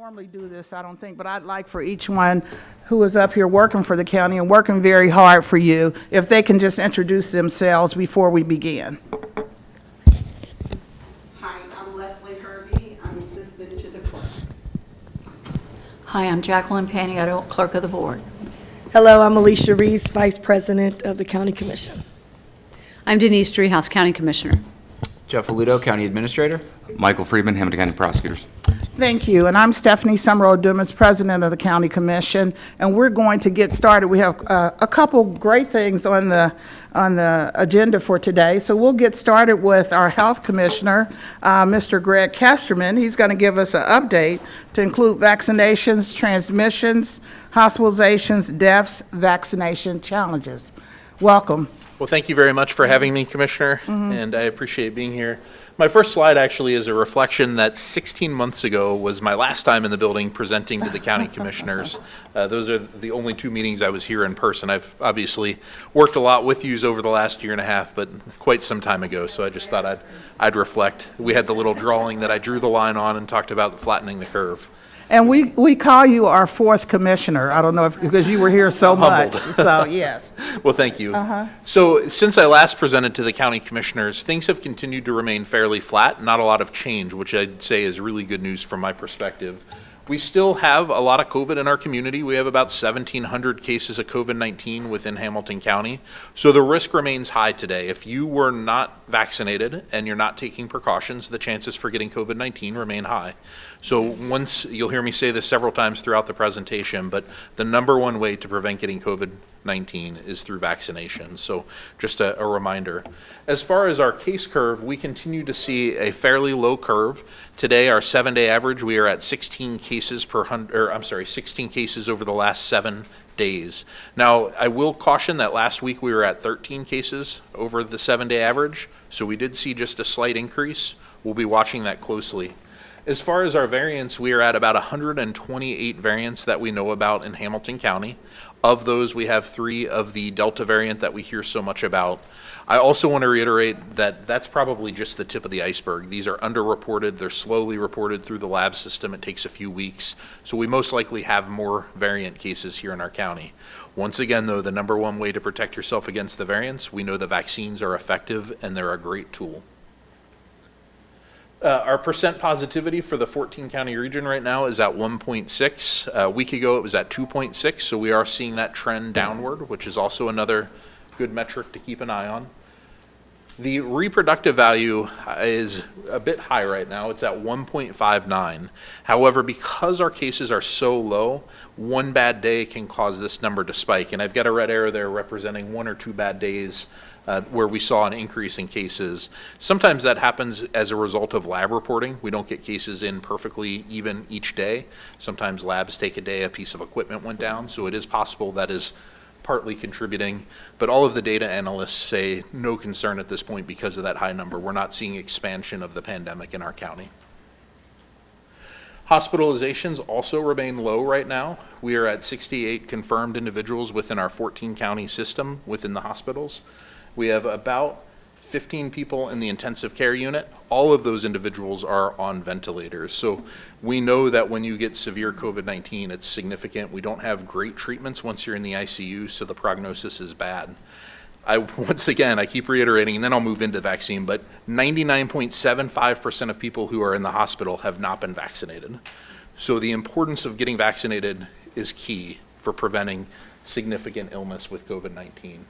normally do this, I don't think, but I'd like for each one who is up here working for the county and working very hard for you, if they can just introduce themselves before we begin. Hi, I'm Leslie Hervey. I'm assistant to the clerk. Hi, I'm Jacqueline Paniotto, Clerk of the Board. Hello, I'm Alicia Reese, Vice President of the County Commission. I'm Denise Driehaus, County Commissioner. Jeff Aludo, County Administrator. Michael Friedman, Hamilton County Prosecutors. Thank you, and I'm Stephanie Summerall-Dumas, President of the County Commission, and we're going to get started. We have a couple great things on the agenda for today, so we'll get started with our Health Commissioner, Mr. Greg Casterman. He's going to give us an update to include vaccinations, transmissions, hospitalizations, deaths, vaccination challenges. Welcome. Well, thank you very much for having me, Commissioner, and I appreciate being here. My first slide actually is a reflection that 16 months ago was my last time in the building presenting to the county commissioners. Those are the only two meetings I was here in person. I've obviously worked a lot with yous over the last year and a half, but quite some time ago, so I just thought I'd reflect. We had the little drawing that I drew the line on and talked about flattening the curve. And we call you our fourth commissioner. I don't know if, because you were here so much, so yes. Well, thank you. So since I last presented to the county commissioners, things have continued to remain fairly flat, not a lot of change, which I'd say is really good news from my perspective. We still have a lot of COVID in our community. We have about 1,700 cases of COVID-19 within Hamilton County. So the risk remains high today. If you were not vaccinated and you're not taking precautions, the chances for getting COVID-19 remain high. So you'll hear me say this several times throughout the presentation, but the number one way to prevent getting COVID-19 is through vaccination. So just a reminder. As far as our case curve, we continue to see a fairly low curve. Today, our 7-day average, we are at 16 cases per 16 cases over the last 7 days. Now, I will caution that last week we were at 13 cases over the 7-day average, so we did see just a slight increase. We'll be watching that closely. As far as our variants, we are at about 128 variants that we know about in Hamilton County. Of those, we have 3 of the Delta variant that we hear so much about. I also want to reiterate that that's probably just the tip of the iceberg. These are underreported. They're slowly reported through the lab system. It takes a few weeks. So we most likely have more variant cases here in our county. Once again, though, the number one way to protect yourself against the variants, we know the vaccines are effective and they're a great tool. Our percent positivity for the 14 county region right now is at 1.6. A week ago it was at 2.6, so we are seeing that trend downward, which is also another good metric to keep an eye on. The reproductive value is a bit high right now. It's at 1.59. However, because our cases are so low, one bad day can cause this number to spike. And I've got a red arrow there representing 1 or 2 bad days where we saw an increase in cases. Sometimes that happens as a result of lab reporting. We don't get cases in perfectly even each day. Sometimes labs take a day, a piece of equipment went down, so it is possible that is partly contributing, but all of the data analysts say no concern at this point because of that high number. We're not seeing expansion of the pandemic in our county. Hospitalizations also remain low right now. We are at 68 confirmed individuals within our 14 county system within the hospitals. We have about 15 people in the intensive care unit. All of those individuals are on ventilators. So we know that when you get severe COVID-19, it's significant. We don't have great treatments once you're in the ICU, so the prognosis is bad. Once again, I keep reiterating, and then I'll move into vaccine, but 99.75% of people who are in the hospital have not been vaccinated. So the importance of getting vaccinated is key for preventing significant illness with COVID-19.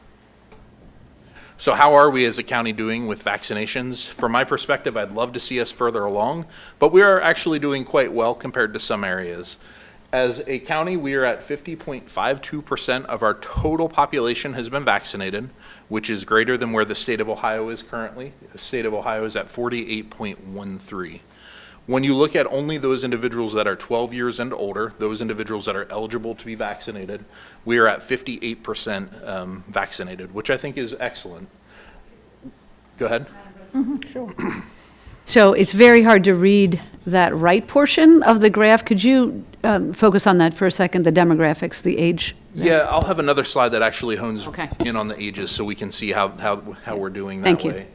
So how are we as a county doing with vaccinations? From my perspective, I'd love to see us further along, but we are actually doing quite well compared to some areas. As a county, we are at 50.52% of our total population has been vaccinated, which is greater than where the state of Ohio is currently. The state of Ohio is at 48.13. When you look at only those individuals that are 12 years and older, those individuals that are eligible to be vaccinated, we are at 58% vaccinated, which I think is excellent. Go ahead. Sure. So it's very hard to read that right portion of the graph. Could you focus on that for a second, the demographics, the age? Yeah, I'll have another slide that actually hones Okay. in on the ages so we can see how we're doing that Thank you. way.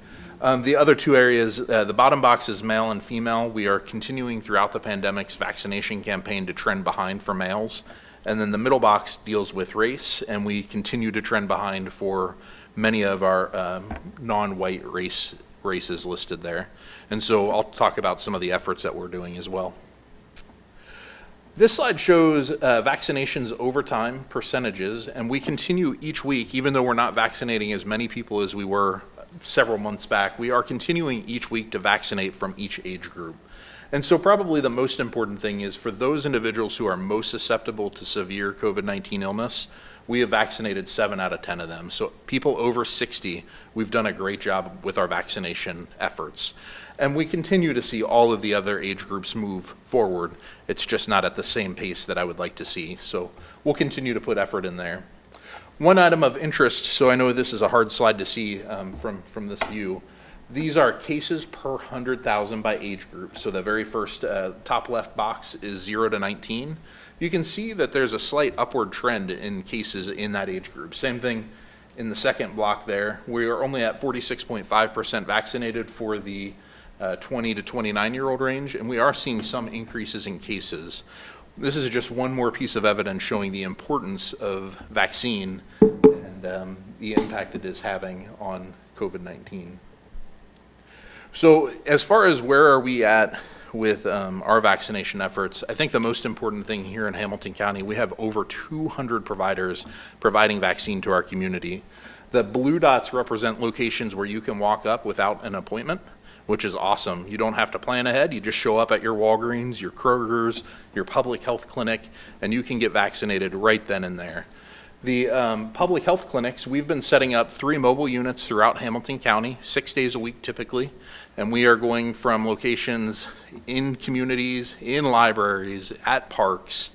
The other two areas, the bottom box is male and female. We are continuing throughout the pandemic's vaccination campaign to trend behind for males. And then the middle box deals with race, and we continue to trend behind for many of our non-white races listed there. And so I'll talk about some of the efforts that we're doing as well. This slide shows vaccinations over time, percentages, and we continue each week, even though we're not vaccinating as many people as we were several months back, we are continuing each week to vaccinate from each age group. And so probably the most important thing is for those individuals who are most susceptible to severe COVID-19 illness, we have vaccinated 7 out of 10 of them. So people over 60, we've done a great job with our vaccination efforts. And we continue to see all of the other age groups move forward. It's just not at the same pace that I would like to see. So we'll continue to put effort in there. One item of interest, so I know this is a hard slide to see from this view. These are cases per 100,000 by age group. So the very first top left box is 0 to 19. You can see that there's a slight upward trend in cases in that age group. Same thing in the second block there. We are only at 46.5% vaccinated for the 20 to 29-year-old range, and we are seeing some increases in cases. This is just one more piece of evidence showing the importance of vaccine and the impact it is having on COVID-19. So as far as where are we at with our vaccination efforts, I think the most important thing here in Hamilton County, we have over 200 providers providing vaccine to our community. The blue dots represent locations where you can walk up without an appointment, which is awesome. You don't have to plan ahead. You just show up at your Walgreens, your Kroger's, your public health clinic, and you can get vaccinated right then and there. The public health clinics, we've been setting up 3 mobile units throughout Hamilton County, 6 days a week typically, and we are going from locations in communities, in libraries, at parks.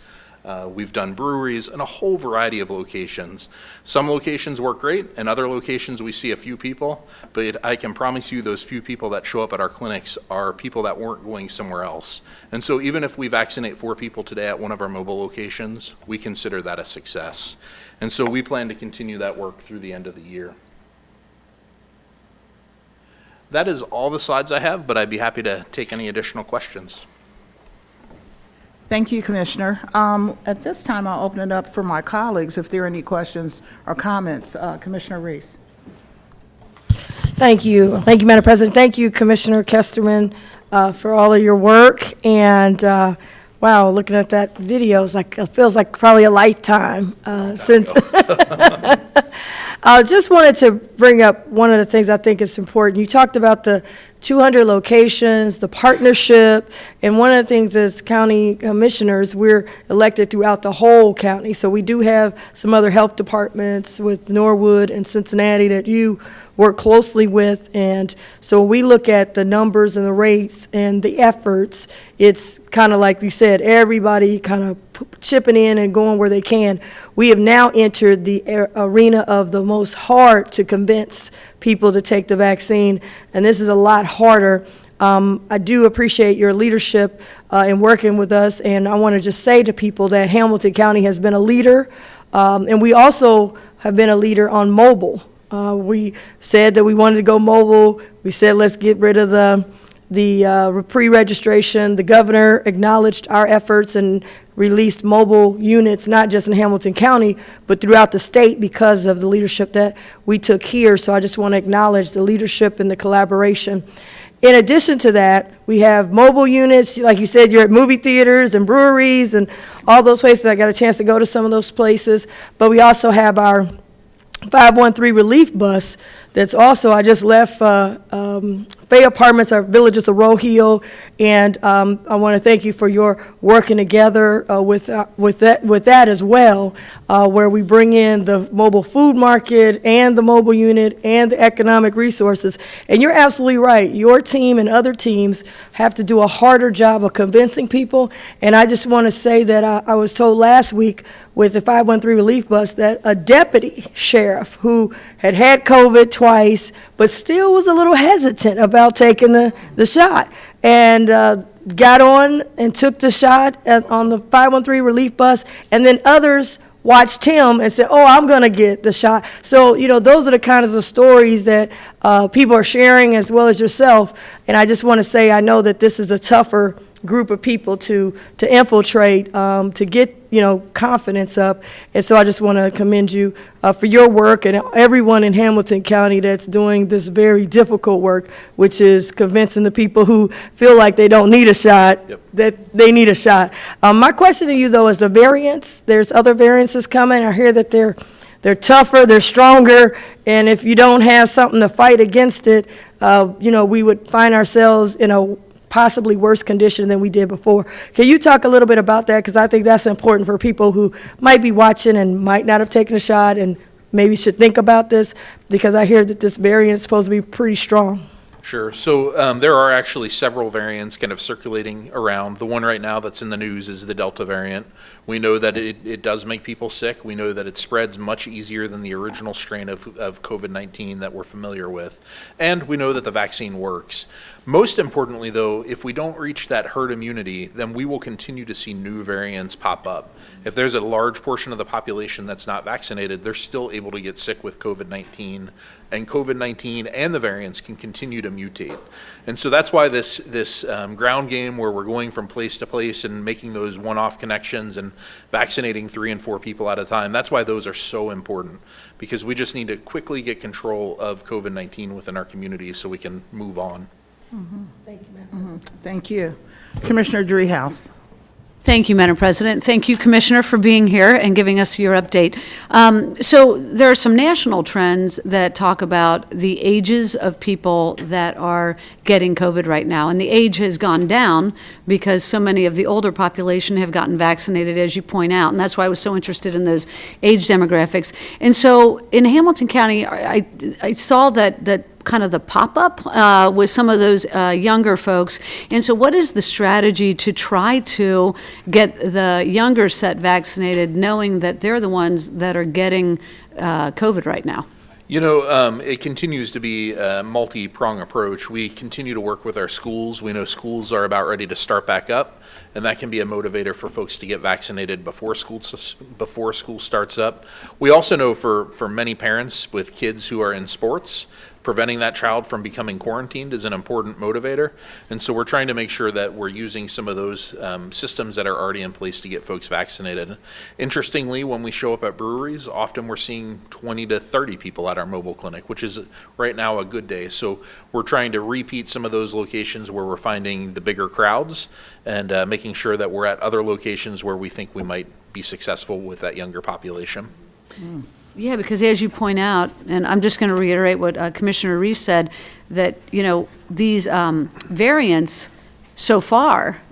We've done breweries and a whole variety of locations. Some locations work great, and other locations we see a few people, but I can promise you those few people that show up at our clinics are people that weren't going somewhere else. And so even if we vaccinate 4 people today at one of our mobile locations, we consider that a success. And so we plan to continue that work through the end of the year. That is all the slides I have, but I'd be happy to take any additional questions. Thank you, Commissioner. At this time, I'll open it up for my colleagues if there are any questions or comments. Commissioner Reese. Thank you. Thank you, Madam President. Thank you, Commissioner Kesterman, for all of your work. And wow, looking at that video, it feels like probably a lifetime since. I just wanted to bring up one of the things I think is important. You talked about the 200 locations, the partnership, and one of the things as county commissioners, we're elected throughout the whole county. So we do have some other health departments with Norwood and Cincinnati that you work closely with. And so we look at the numbers and the rates and the efforts. It's kind of like you said, everybody kind of chipping in and going where they can. We have now entered the arena of the most hard to convince people to take the vaccine, and this is a lot harder. I do appreciate your leadership in working with us, and I want to just say to people that Hamilton County has been a leader, and we also have been a leader on mobile. We said that we wanted to go mobile. We said let's get rid of the pre-registration. The governor acknowledged our efforts and released mobile units, not just in Hamilton County, but throughout the state because of the leadership that we took here. So I just want to acknowledge the leadership and the collaboration. In addition to that, we have mobile units. Like you said, you're at movie theaters and breweries and all those places. I got a chance to go to some of those places. But we also have our 513 relief bus that's also, I just left Fay Apartments, our Villages of Rohill, and I want to thank you for your working together with that as well, where we bring in the mobile food market and the mobile unit and the economic resources. And you're absolutely right. Your team and other teams have to do a harder job of convincing people. And I just want to say that I was told last week with the 513 relief bus that a deputy sheriff who had COVID twice, but still was a little hesitant about taking the shot, and got on and took the shot on the 513 relief bus, and then others watched him and said, oh, I'm going to get the shot. So, those are the kinds of stories that people are sharing as well as yourself. And I just want to say, I know that this is a tougher group of people to infiltrate, to get, confidence up. And so I just want to commend you for your work and everyone in Hamilton County that's doing this very difficult work, which is convincing the people who feel like they don't need a shot that they need a shot. My question to you, though, is the variants. There's other variances coming. I hear that they're tougher, they're stronger, and if you don't have something to fight against it, we would find ourselves in a possibly worse condition than we did before. Can you talk a little bit about that? Because I think that's important for people who might be watching and might not have taken a shot and maybe should think about this, because I hear that this variant is supposed to be pretty strong. Sure. So there are actually several variants kind of circulating around. The one right now that's in the news is the Delta variant. We know that it does make people sick. We know that it spreads much easier than the original strain of COVID-19 that we're familiar with. And we know that the vaccine works. Most importantly, though, if we don't reach that herd immunity, then we will continue to see new variants pop up. If there's a large portion of the population that's not vaccinated, they're still able to get sick with COVID-19, and COVID-19 and the variants can continue to mutate. And so that's why this ground game where we're going from place to place and making those one-off connections and vaccinating 3 and 4 people at a time, that's why those are so important, because we just need to quickly get control of COVID-19 within our community so we can move on. Thank you, ma'am. Thank you. Commissioner Dreehouse. Thank you, Madam President. Thank you, Commissioner, for being here and giving us your update. So there are some national trends that talk about the ages of people that are getting COVID right now. And the age has gone down because so many of the older population have gotten vaccinated, as you point out. And that's why I was so interested in those age demographics. And so in Hamilton County, I saw that kind of the pop-up with some of those younger folks. And so what is the strategy to try to get the younger set vaccinated, knowing that they're the ones that are getting COVID right now? It continues to be a multi-prong approach. We continue to work with our schools. We know schools are about ready to start back up, and that can be a motivator for folks to get vaccinated before school starts up. We also know for many parents with kids who are in sports, preventing that child from becoming quarantined is an important motivator. And so we're trying to make sure that we're using some of those systems that are already in place to get folks vaccinated. Interestingly, when we show up at breweries, often we're seeing 20 to 30 people at our mobile clinic, which is right now a good day. So we're trying to repeat some of those locations where we're finding the bigger crowds and making sure that we're at other locations where we think we might be successful with that younger population. Yeah, because as you point out, and I'm just going to reiterate what Commissioner Reese said, that, these variants, so far,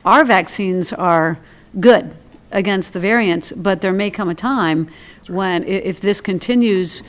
our vaccines are good against the variants, but there may come a time when, if this continues,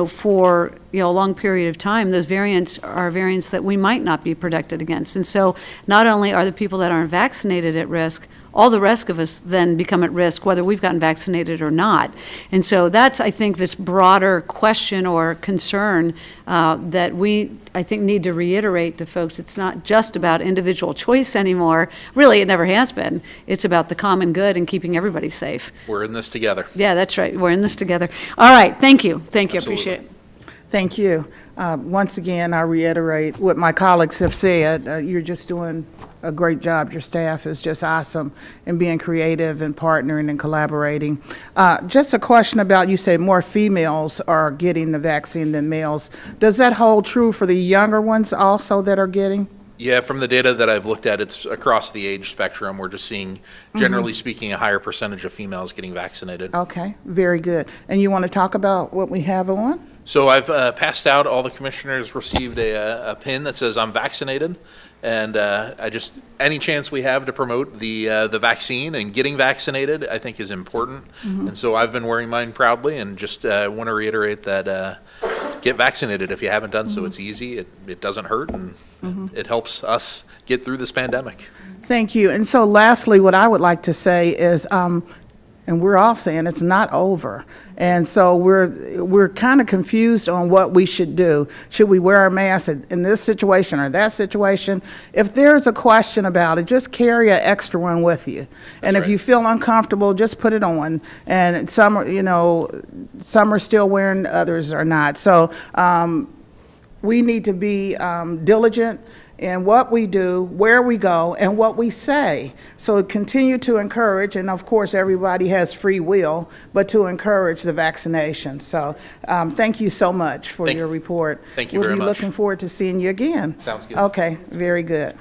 for, a long period of time, those variants are variants that we might not be protected against. And so not only are the people that aren't vaccinated at risk, all the rest of us then become at risk, whether we've gotten vaccinated or not. And so that's, I think, this broader question or concern that we, I think, need to reiterate to folks. It's not just about individual choice anymore. Really, it never has been. It's about the common good and keeping everybody safe. We're in this together. Yeah, that's right. We're in this together. All right. Thank you. Thank you. I Absolutely. appreciate it. Thank you. Once again, I reiterate what my colleagues have said. You're just doing a great job. Your staff is just awesome in being creative and partnering and collaborating. Just a question about, you said more females are getting the vaccine than males. Does that hold true for the younger ones also that are getting? Yeah, from the data that I've looked at, it's across the age spectrum. We're just seeing, generally speaking, a higher percentage of females getting vaccinated. Okay, very good. And you want to talk about what we have on? So I've passed out, all the commissioners received a pin that says I'm vaccinated. And any chance we have to promote the vaccine and getting vaccinated, I think is important. And so I've been wearing mine proudly, and just want to reiterate that get vaccinated if you haven't done so. It's easy, it doesn't hurt, and it helps us get through this pandemic. Thank you. And so lastly, what I would like to say is, and we're all saying it's not over. And so we're kind of confused on what we should do. Should we wear a mask in this situation or that situation? If there's a question about it, just carry an extra one with you. And if right. you feel uncomfortable, just put it on. And some are still wearing, others are not. So we need to be diligent in what we do, where we go, and what we say. So continue to encourage, and of course, everybody has free will, but to encourage the vaccination. So thank you so much for your report. Thank you very much. We'll be looking forward to seeing you again. Sounds good. Okay, very good.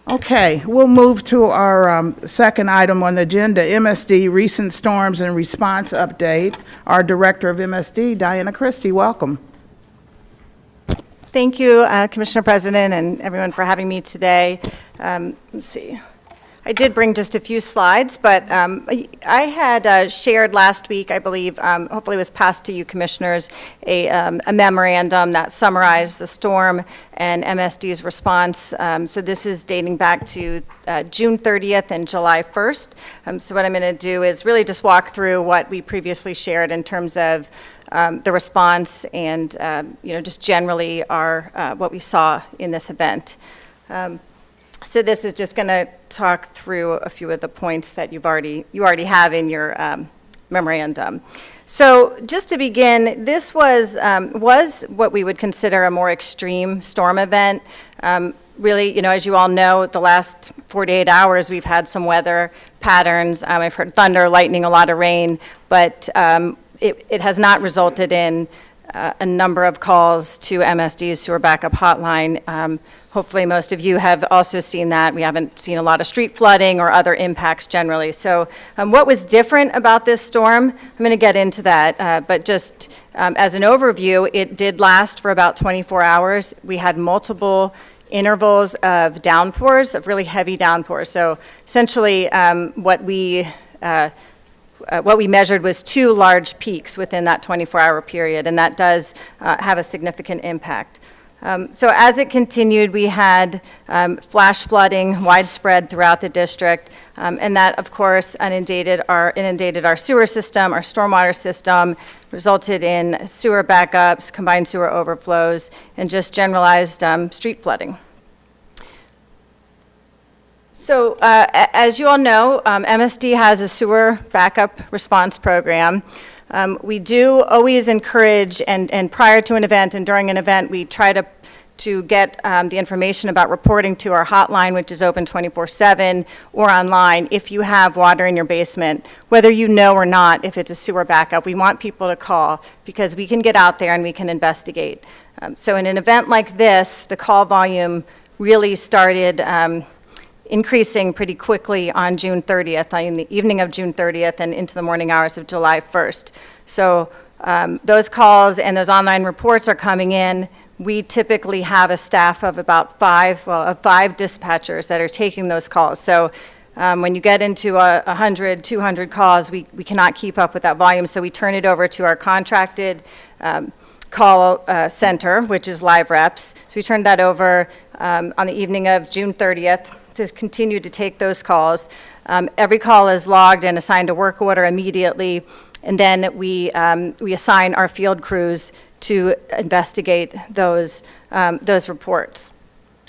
Okay, we'll move to our second item on the agenda, MSD Recent Storms and Response Update. Our Director of MSD, Diana Christie, welcome. Thank you, Commissioner President, and everyone for having me today. Let's see. I did bring just a few slides, but I had shared last week, I believe, hopefully it was passed to you commissioners, a memorandum that summarized the storm and MSD's response. So this is dating back to June 30th and July 1st. So what I'm going to do is really just walk through what we previously shared in terms of the response and, just generally what we saw in this event. So this is just going to talk through a few of the points that you already have in your memorandum. So just to begin, this was what we would consider a more extreme storm event. Really, as you all know, the last 48 hours we've had some weather patterns. I've heard thunder, lightning, a lot of rain, but it has not resulted in a number of calls to MSD's sewer backup hotline. Hopefully most of you have also seen that. We haven't seen a lot of street flooding or other impacts generally. So what was different about this storm? I'm going to get into that, but just as an overview, it did last for about 24 hours. We had multiple intervals of downpours, of really heavy downpours. So essentially what we measured was 2 large peaks within that 24-hour period, and that does have a significant impact. So as it continued, we had flash flooding widespread throughout the district, and that, of course, inundated our sewer system, our stormwater system, resulted in sewer backups, combined sewer overflows, and just generalized street flooding. So as you all know, MSD has a sewer backup response program. We do always encourage, and prior to an event and during an event, we try to get the information about reporting to our hotline, which is open 24/7, or online if you have water in your basement, whether you know or not if it's a sewer backup. We want people to call because we can get out there and we can investigate. So in an event like this, the call volume really started increasing pretty quickly on June 30th, in the evening of June 30th and into the morning hours of July 1st. So those calls and those online reports are coming in. We typically have a staff of about 5 dispatchers that are taking those calls. So when you get into 100, 200 calls, we cannot keep up with that volume, so we turn it over to our contracted call center, which is Live Reps. So we turned that over on the evening of June 30th to continue to take those calls. Every call is logged and assigned a work order immediately, and then we assign our field crews to investigate those reports.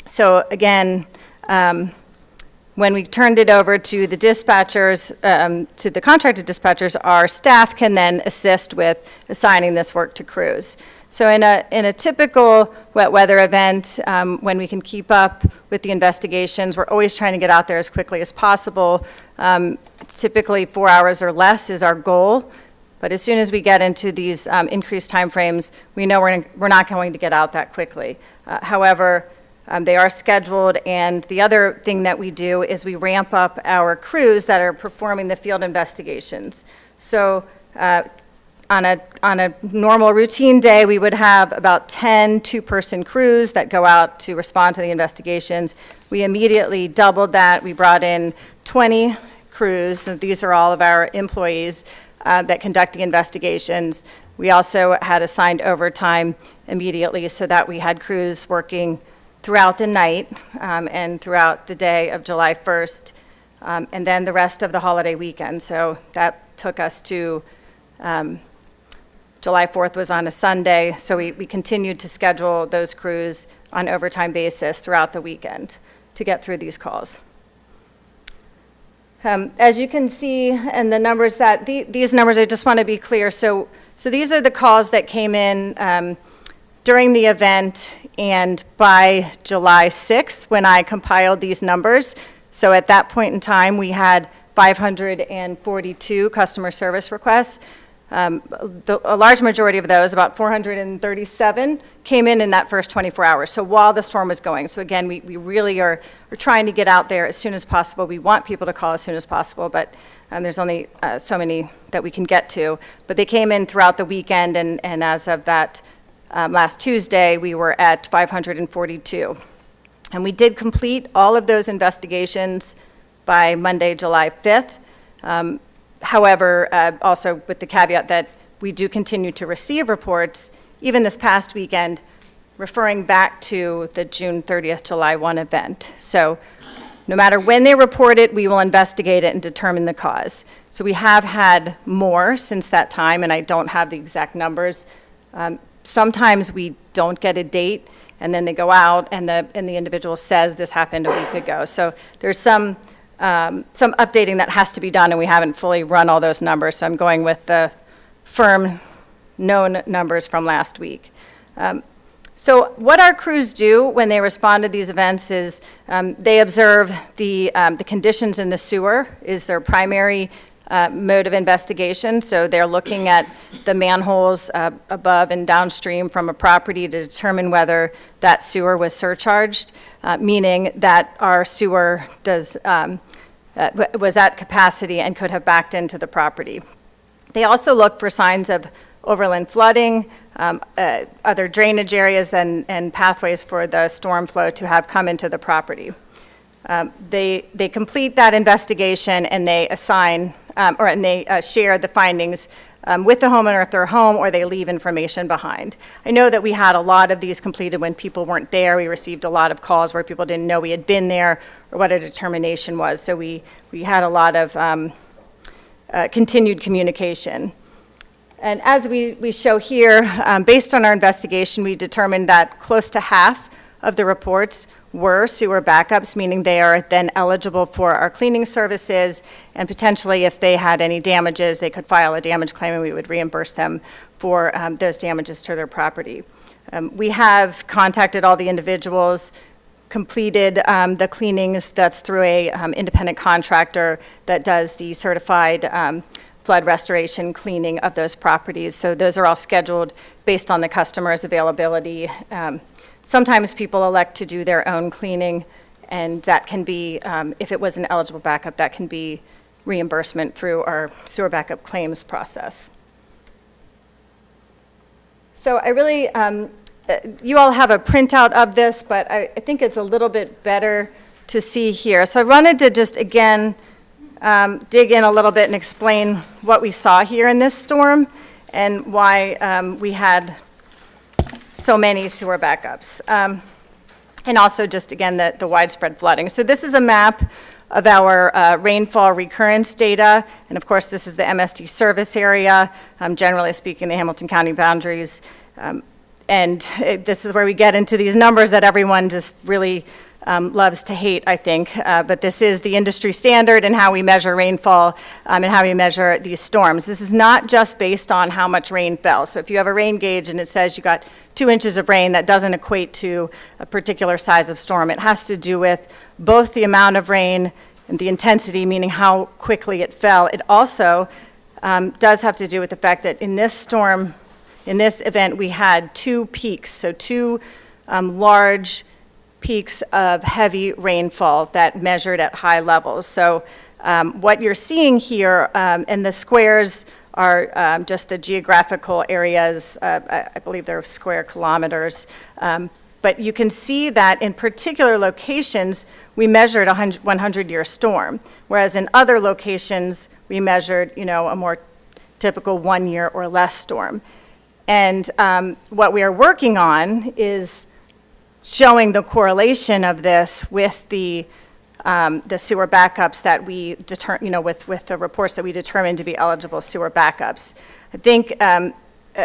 So again, when we turned it over to the dispatchers, to the contracted dispatchers, our staff can then assist with assigning this work to crews. So in a typical wet weather event, when we can keep up with the investigations, we're always trying to get out there as quickly as possible. Typically 4 hours or less is our goal, but as soon as we get into these increased timeframes, we know we're not going to get out that quickly. However, they are scheduled, and the other thing that we do is we ramp up our crews that are performing the field investigations. So on a normal routine day, we would have about 10 two-person crews that go out to respond to the investigations. We immediately doubled that. We brought in 20 crews, and these are all of our employees that conduct the investigations. We also had assigned overtime immediately so that we had crews working throughout the night and throughout the day of July 1st. and then the rest of the holiday weekend. So that took us to July 4th was on a Sunday, so we continued to schedule those crews on overtime basis throughout the weekend to get through these calls. As you can see, and the numbers that, these numbers, I just want to be clear. So these are the calls that came in during the event and by July 6th when I compiled these numbers. So at that point in time, we had 542 customer service requests. A large majority of those, about 437, came in that first 24 hours, so while the storm was going. So again, we really are trying to get out there as soon as possible. We want people to call as soon as possible, but there's only so many that we can get to. But they came in throughout the weekend, and as of that last Tuesday, we were at 542. And we did complete all of those investigations by Monday, July 5th. However, also with the caveat that we do continue to receive reports, even this past weekend, referring back to the June 30th, July 1 event. So no matter when they report it, we will investigate it and determine the cause. So we have had more since that time, and I don't have the exact numbers. Sometimes we don't get a date, and then they go out, and the individual says this happened a week ago. So there's some updating that has to be done, and we haven't fully run all those numbers, so I'm going with the firm known numbers from last week. So what our crews do when they respond to these events is they observe the conditions in the sewer is their primary mode of investigation. So they're looking at the manholes above and downstream from a property to determine whether that sewer was surcharged, meaning that our sewer was at capacity and could have backed into the property. They also look for signs of overland flooding, other drainage areas and pathways for the storm flow to have come into the property. They complete that investigation and they assign, and they share the findings with the homeowner if they're home, or they leave information behind. I know that we had a lot of these completed when people weren't there. We received a lot of calls where people didn't know we had been there or what a determination was. So we had a lot of continued communication. And as we show here, based on our investigation, we determined that close to half of the reports were sewer backups, meaning they are then eligible for our cleaning services, and potentially if they had any damages, they could file a damage claim and we would reimburse them for those damages to their property. We have contacted all the individuals, completed the cleanings. That's through a independent contractor that does the certified flood restoration cleaning of those properties. So those are all scheduled based on the customer's availability. Sometimes people elect to do their own cleaning, and that can be, if it was an eligible backup, that can be reimbursement through our sewer backup claims process. So I really, you all have a printout of this, but I think it's a little bit better to see here. So I wanted to just, again, dig in a little bit and explain what we saw here in this storm and why we had so many sewer backups. And also just, again, the widespread flooding. So this is a map of our rainfall recurrence data. And of course, this is the MSD service area, generally speaking, the Hamilton County boundaries. And this is where we get into these numbers that everyone just really loves to hate, I think. But this is the industry standard and how we measure rainfall and how we measure these storms. This is not just based on how much rain fell. So if you have a rain gauge and it says you got 2 inches of rain, that doesn't equate to a particular size of storm. It has to do with both the amount of rain and the intensity, meaning how quickly it fell. It also does have to do with the fact that in this storm, in this event, we had 2 peaks, so 2 large peaks of heavy rainfall that measured at high levels. So what you're seeing here, and the squares are just the geographical areas, I believe they're square kilometers, but you can see that in particular locations, we measured a 100-year storm, whereas in other locations, we measured, a more typical 1 year or less storm. And what we are working on is showing the correlation of this with the the sewer backups that we with the reports that we determined to be eligible sewer backups. I think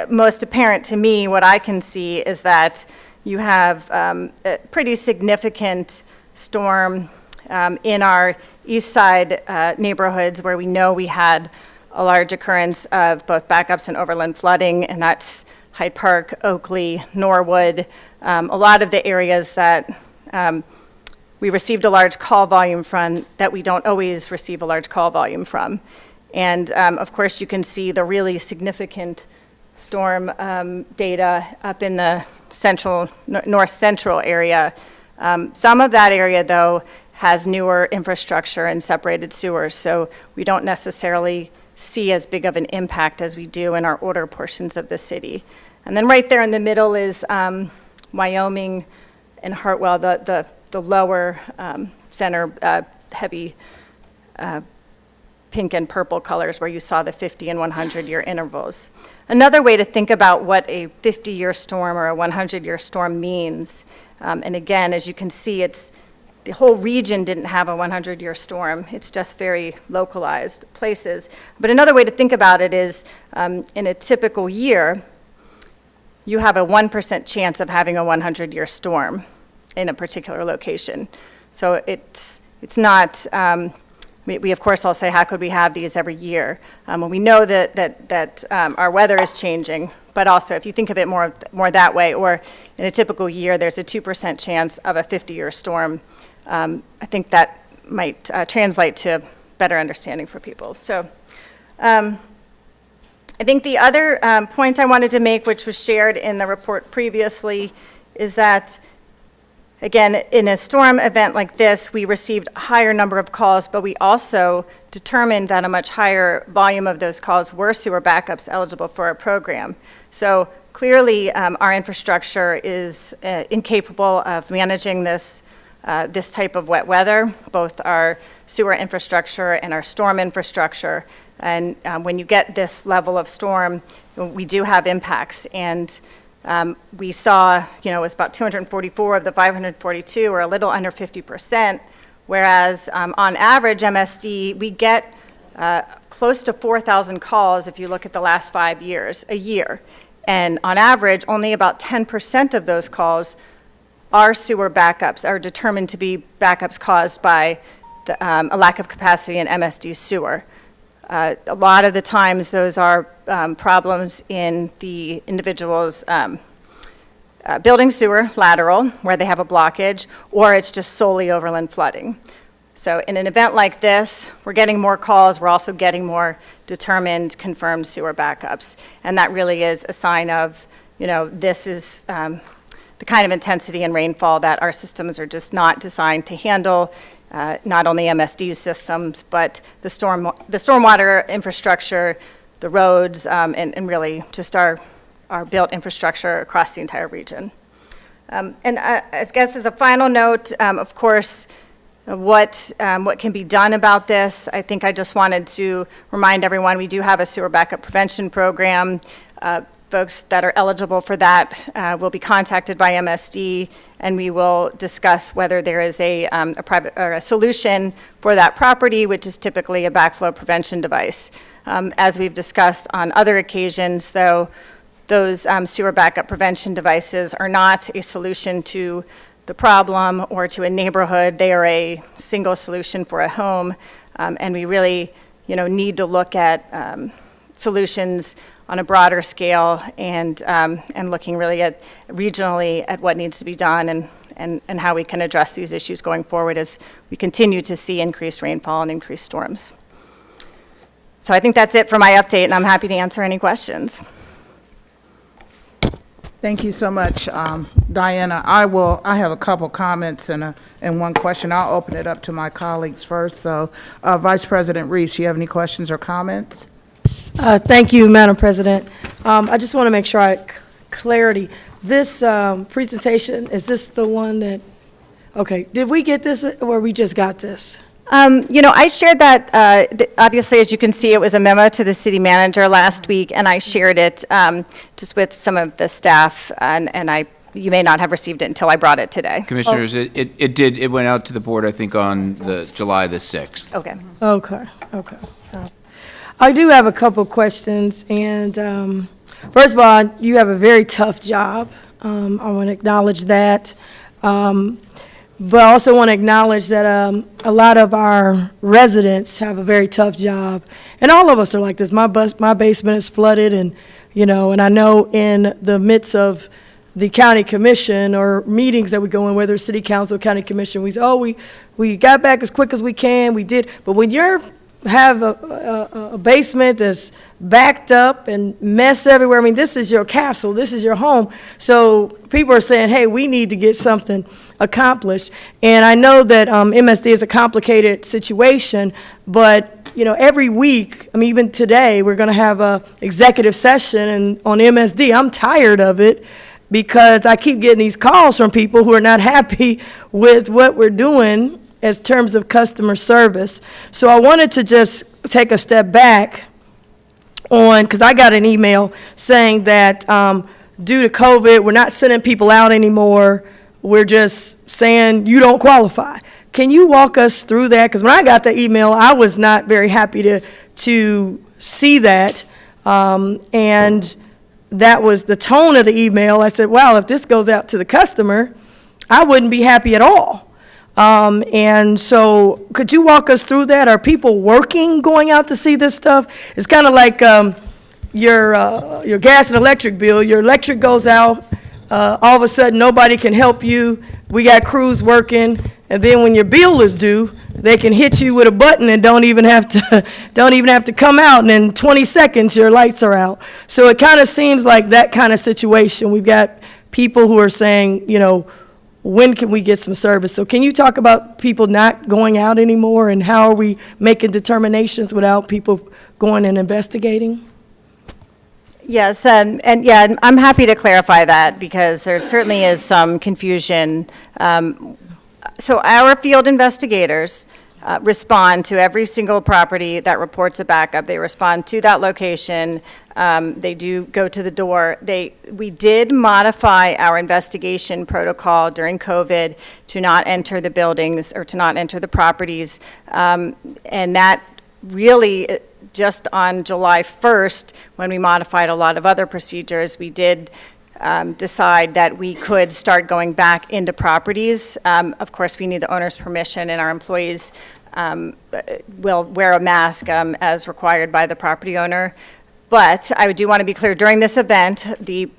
most apparent to me, what I can see is that you have a pretty significant storm in our east side neighborhoods where we know we had a large occurrence of both backups and overland flooding, and that's Hyde Park, Oakley, Norwood, a lot of the areas that we received a large call volume from that we don't always receive a large call volume from. And of course, you can see the really significant storm data up in the north central area. Some of that area, though, has newer infrastructure and separated sewers, so we don't necessarily see as big of an impact as we do in our older portions of the city. And then right there in the middle is Wyoming and Hartwell, the lower center heavy pink and purple colors where you saw the 50 and 100-year intervals. Another way to think about what a 50-year storm or a 100-year storm means, and again, as you can see, the whole region didn't have a 100-year storm. It's just very localized places. But another way to think about it is, in a typical year, you have a 1% chance of having a 100-year storm in a particular location. So it's not, we of course all say, how could we have these every year? When we know that our weather is changing, but also if you think of it more that way, or in a typical year, there's a 2% chance of a 50-year storm. I think that might translate to better understanding for people. So I think the other point I wanted to make, which was shared in the report previously, is that, again, in a storm event like this, we received a higher number of calls, but we also determined that a much higher volume of those calls were sewer backups eligible for our program. So clearly, our infrastructure is incapable of managing this type of wet weather, both our sewer infrastructure and our storm infrastructure. And when you get this level of storm, we do have impacts. And we saw, it was about 244 of the 542, or a little under 50%, whereas on average, MSD, we get close to 4,000 calls if you look at the last 5 years, a year. And on average, only about 10% of those calls are sewer backups, are determined to be backups caused by a lack of capacity in MSD sewer. A lot of the times, those are problems in the individual's building sewer lateral, where they have a blockage, or it's just solely overland flooding. So in an event like this, we're getting more calls, we're also getting more determined, confirmed sewer backups. And that really is a sign of, this is the kind of intensity and rainfall that our systems are just not designed to handle. Not only MSD's systems, but the stormwater infrastructure, the roads, and really just our built infrastructure across the entire region. And I guess as a final note, of course, what can be done about this, I think I just wanted to remind everyone we do have a sewer backup prevention program. Folks that are eligible for that will be contacted by MSD, and we will discuss whether there is a private or a solution for that property, which is typically a backflow prevention device. As we've discussed on other occasions, though, those sewer backup prevention devices are not a solution to the problem or to a neighborhood. They are a single solution for a home, and we really, need to look at solutions on a broader scale and looking really at regionally at what needs to be done and how we can address these issues going forward as we continue to see increased rainfall and increased storms. So I think that's it for my update, and I'm happy to answer any questions. Thank you so much, Diana. I have a couple comments and one question. I'll open it up to my colleagues first. So, Vice President Reese, you have any questions or comments? Thank you, Madam President. I just want to make sure clarity. This presentation, is this the one that, okay, did we get this or we just got this? I shared that, obviously, as you can see, it was a memo to the city manager last week, and I shared it just with some of the staff, and I you may not have received it until I brought it today. Commissioners, it went out to the board, I think, on July the 6th. Okay. Okay, okay. I do have a couple questions, and first of all, you have a very tough job. I want to acknowledge that. But I also want to acknowledge that a lot of our residents have a very tough job, and all of us are like this. My basement is flooded, and and I know in the midst of the county commission or meetings that we go in, whether it's city council, county commission, we say, oh, we got back as quick as we can, we did. But when you're have a basement that's backed up and mess everywhere, I mean, this is your castle, this is your home. So people are saying, hey, we need to get something accomplished. And I know that MSD is a complicated situation, but every week, I mean, even today, we're going to have a executive session on MSD. I'm tired of it because I keep getting these calls from people who are not happy with what we're doing as terms of customer service. So I wanted to just take a step back because I got an email saying that due to COVID, we're not sending people out anymore. We're just saying you don't qualify. Can you walk us through that? Because when I got the email, I was not very happy to see that. And that was the tone of the email. I said, wow, if this goes out to the customer, I wouldn't be happy at all. And so could you walk us through that? Are people working, going out to see this stuff? It's kind of like your gas and electric bill. Your electric goes out, all of a sudden nobody can help you. We got crews working, and then when your bill is due, they can hit you with a button and don't even have to come out, and in 20 seconds your lights are out. So it kind of seems like that kind of situation. We've got people who are saying, when can we get some service? So can you talk about people not going out anymore, and how are we making determinations without people going and investigating? Yes, and yeah, I'm happy to clarify that because there certainly is some confusion. So our field investigators respond to every single property that reports a backup. They respond to that location. They do go to the door. We did modify our investigation protocol during COVID to not enter the buildings or to not enter the properties. And that really, just on July 1st, when we modified a lot of other procedures, we did decide that we could start going back into properties. Of course, we need the owner's permission, and our employees will wear a mask as required by the property owner. But I do want to be clear, during this event, the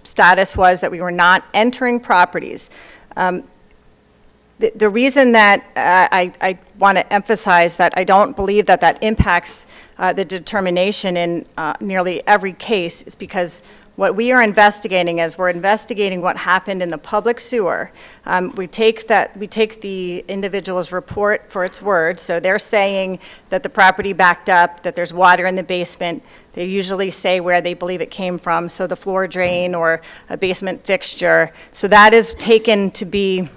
status was that we were not entering properties. The reason that I want to emphasize that I don't believe that impacts the determination in nearly every case is because what we are investigating is we're investigating what happened in the public sewer. We take the individual's report for its word. So they're saying that the property backed up, that there's water in the basement. They usually say where they believe it came from, so the floor drain or a basement fixture. So that is taken to be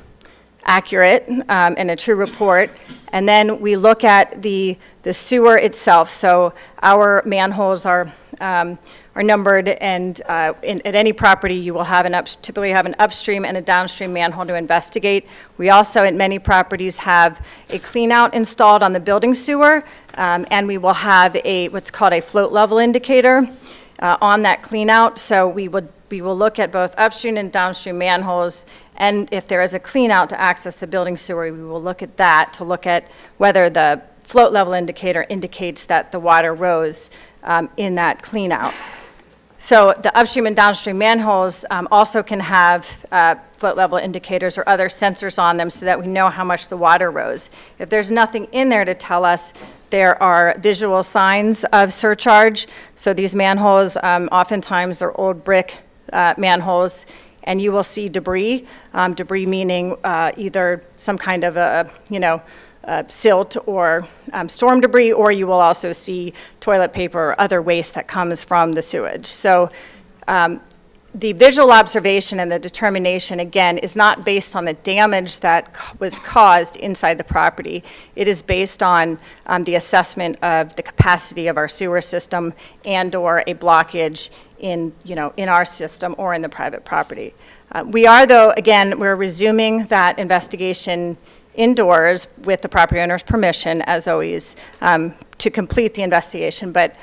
accurate and a true report. And then we look at the sewer itself. So our manholes are numbered, and at any property you will have typically have an upstream and a downstream manhole to investigate. We also, at many properties, have a clean out installed on the building sewer, and we will have what's called a float level indicator on that clean out. So we will look at both upstream and downstream manholes, and if there is a clean out to access the building sewer, we will look at that to look at whether the float level indicator indicates that the water rose in that clean out. So the upstream and downstream manholes also can have float level indicators or other sensors on them so that we know how much the water rose. If there's nothing in there to tell us, there are visual signs of surcharge. So these manholes, oftentimes they're old brick manholes, and you will see debris. Debris meaning either some kind of silt or storm debris, or you will also see toilet paper or other waste that comes from the sewage. So the visual observation and the determination, again, is not based on the damage that was caused inside the property. It is based on the assessment of the capacity of our sewer system and/or a blockage in our system or in the private property. We are, though, again, we're resuming that investigation indoors with the property owner's permission, as always, to complete the investigation. But,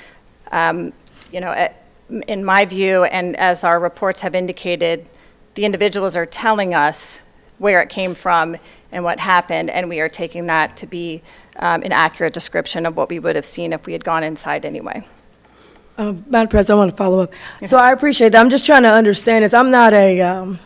in my view, and as our reports have indicated, the individuals are telling us where it came from and what happened, and we are taking that to be an accurate description of what we would have seen if we had gone inside anyway. Madam President, I want to follow up. So I appreciate that. I'm just trying to understand this. I'm not an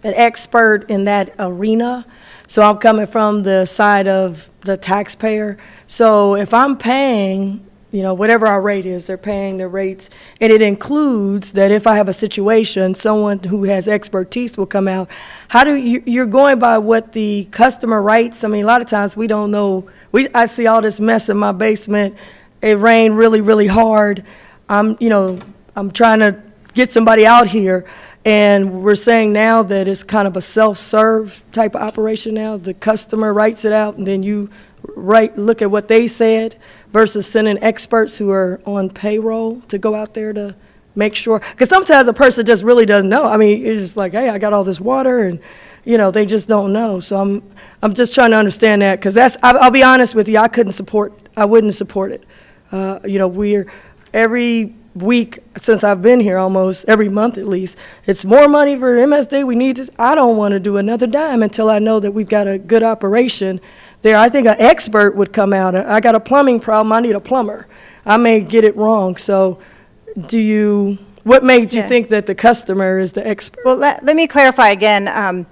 expert in that arena, so I'm coming from the side of the taxpayer. So if I'm paying, whatever our rate is, they're paying their rates, and it includes that if I have a situation, someone who has expertise will come out. How do you're going by what the customer writes? I mean, a lot of times we don't know. I see all this mess in my basement. It rained really, really hard. I'm trying to get somebody out here, and we're saying now that it's kind of a self-serve type of operation now. The customer writes it out, and then you look at what they said versus sending experts who are on payroll to go out there to make sure. Because sometimes a person just really doesn't know. I mean, it's just like, hey, I got all this water, and, they just don't know. So I'm just trying to understand that, because I'll be honest with you, I wouldn't support it. We're, every week since I've been here, almost every month at least, it's more money for MSD, we need this. I don't want to do another dime until I know that we've got a good operation there. I think an expert would come out. I got a plumbing problem, I need a plumber. I may get it wrong. So what made you think that the customer is the expert? Well, let me clarify again.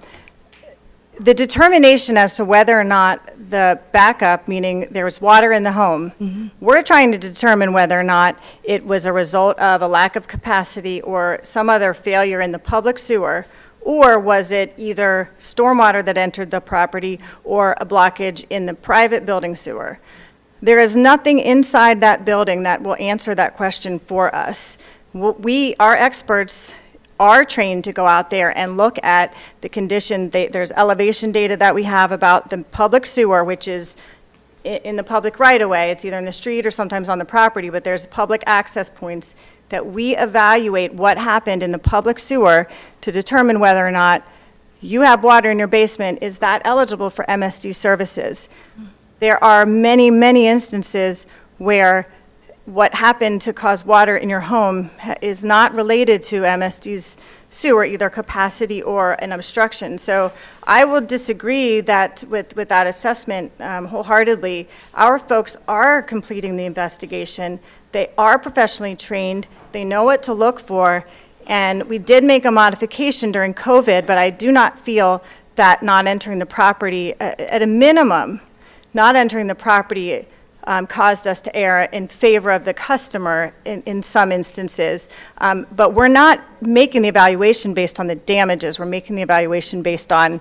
The determination as to whether or not the backup, meaning there was water in the home, we're trying to determine whether or not it was a result of a lack of capacity or some other failure in the public sewer, or was it either stormwater that entered the property or a blockage in the private building sewer. There is nothing inside that building that will answer that question for us. Our experts are trained to go out there and look at the condition. There's elevation data that we have about the public sewer, which is in the public right-of-way. It's either in the street or sometimes on the property, but there's public access points that we evaluate what happened in the public sewer to determine whether or not you have water in your basement. Is that eligible for MSD services? There are many, many instances where what happened to cause water in your home is not related to MSD's sewer, either capacity or an obstruction. So I will disagree with that assessment wholeheartedly. Our folks are completing the investigation. They are professionally trained. They know what to look for. And we did make a modification during COVID, but I do not feel that not entering the property, at a minimum, not entering the property caused us to err in favor of the customer in some instances. But we're not making the evaluation based on the damages. We're making the evaluation based on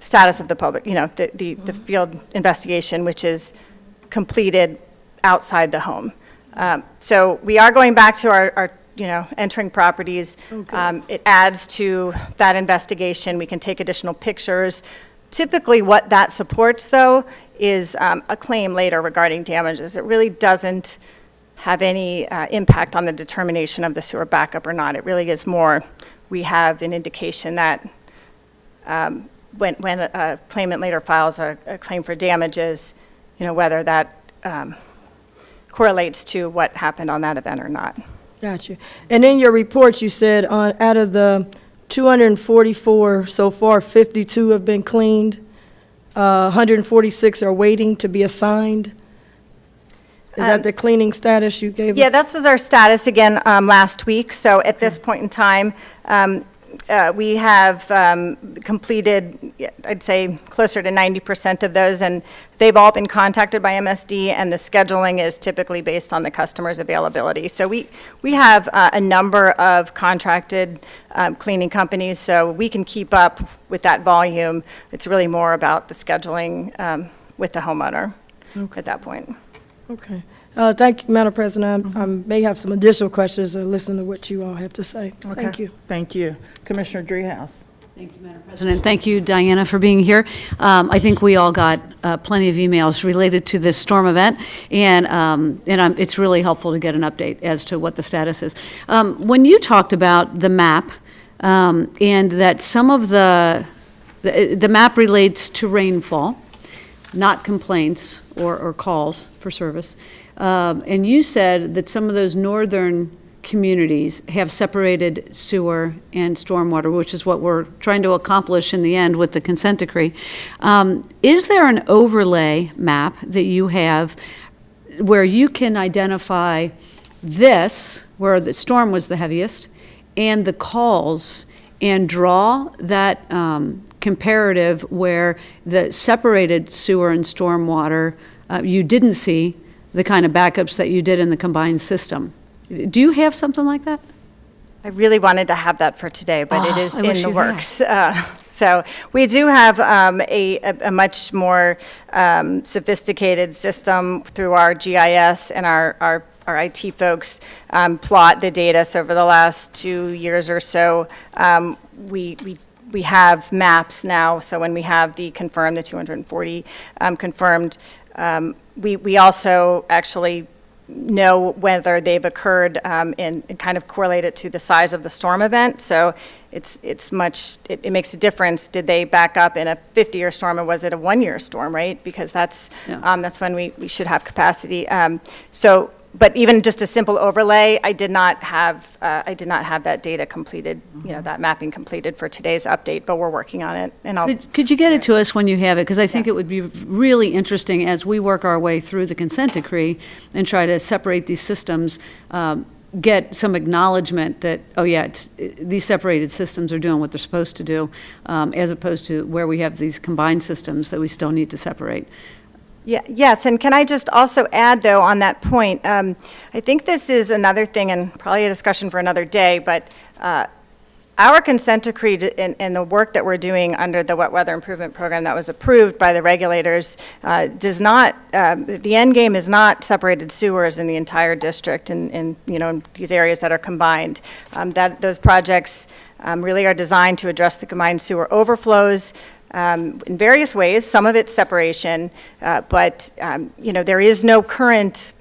status of the public, the field investigation, which is completed outside the home. So we are going back to our entering properties. Okay. It adds to that investigation. We can take additional pictures. Typically what that supports, though, is a claim later regarding damages. It really doesn't have any impact on the determination of the sewer backup or not. It really is more, we have an indication that when a claimant later files a claim for damages, whether that correlates to what happened on that event or not. Got you. And in your report, you said out of the 244 so far, 52 have been cleaned. 146 are waiting to be assigned. Is that the cleaning status you gave us? Yeah, that was our status again last week. So at this point in time, we have completed, I'd say, closer to 90% of those, and they've all been contacted by MSD, and the scheduling is typically based on the customer's availability. So we have a number of contracted cleaning companies, so we can keep up with that volume. It's really more about the scheduling with the homeowner at that point. Okay. Thank you, Madam President. I may have some additional questions to listen to what you all have to say. Okay. Thank you. Thank you. Commissioner Dreehouse. Thank you, Madam President. Thank you, Diana, for being here. I think we all got plenty of emails related to this storm event, and it's really helpful to get an update as to what the status is. When you talked about the map, and that some of the map relates to rainfall, not complaints or calls for service, and you said that some of those northern communities have separated sewer and stormwater, which is what we're trying to accomplish in the end with the consent decree. Is there an overlay map that you have where you can identify this, where the storm was the heaviest, and the calls, and draw that comparative where the separated sewer and stormwater, you didn't see the kind of backups that you did in the combined system? Do you have something like that? I really wanted to have that for today, but it is I wish in the you had. works. So we do have a much more sophisticated system through our GIS, and our IT folks plot the data. So over the last 2 years or so, we have maps now. So when we have the 240 confirmed, we also actually know whether they've occurred and kind of correlate it to the size of the storm event. So it makes a difference. Did they back up in a 50-year storm, or was it a 1-year storm, right? Because that's when we should have capacity. But even just a simple overlay, I did not have that data completed, that mapping completed for today's update, but we're working on it. And Could you get it to us when you have it? Because I think it Yes. would be really interesting as we work our way through the consent decree and try to separate these systems, get some acknowledgement that, oh yeah, these separated systems are doing what they're supposed to do, as opposed to where we have these combined systems that we still need to separate. Yeah, yes, and can I just also add, though, on that point, I think this is another thing, and probably a discussion for another day, but our consent decree and the work that we're doing under the Wet Weather Improvement Program that was approved by the regulators does not, the end game is not separated sewers in the entire district and in these areas that are combined. Those projects really are designed to address the combined sewer overflows, in various ways. Some of it's separation, but there is no current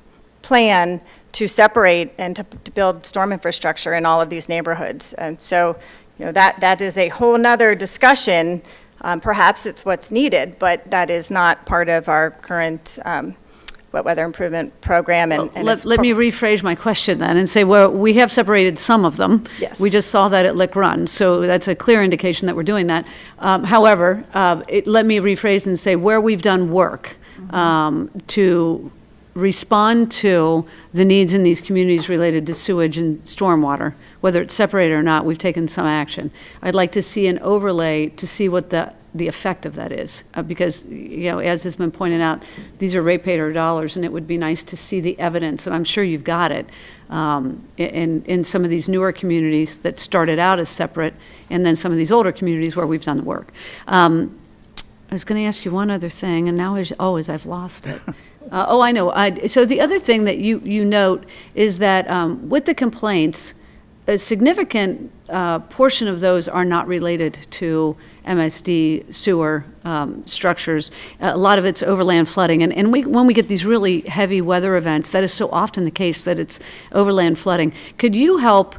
plan to separate and to build storm infrastructure in all of these neighborhoods. And so, that is a whole nother discussion. Perhaps it's what's needed, but that is not part of our current Wet Weather Improvement Program. Let me rephrase my question then and say, well, we have separated some of them. Yes. We just saw that at Lick Run, so that's a clear indication that we're doing that. However, let me rephrase and say where we've done work to respond to the needs in these communities related to sewage and stormwater, whether it's separated or not, we've taken some action. I'd like to see an overlay to see what the effect of that is, because, as has been pointed out, these are ratepayer dollars, and it would be nice to see the evidence, and I'm sure you've got it, in some of these newer communities that started out as separate, and then some of these older communities where we've done the work. I was going to ask you one other thing, and now I've lost it. I know. So the other thing that you note is that with the complaints, a significant portion of those are not related to MSD sewer structures. A lot of it's overland flooding. And when we get these really heavy weather events, that is so often the case that it's overland flooding. Could you help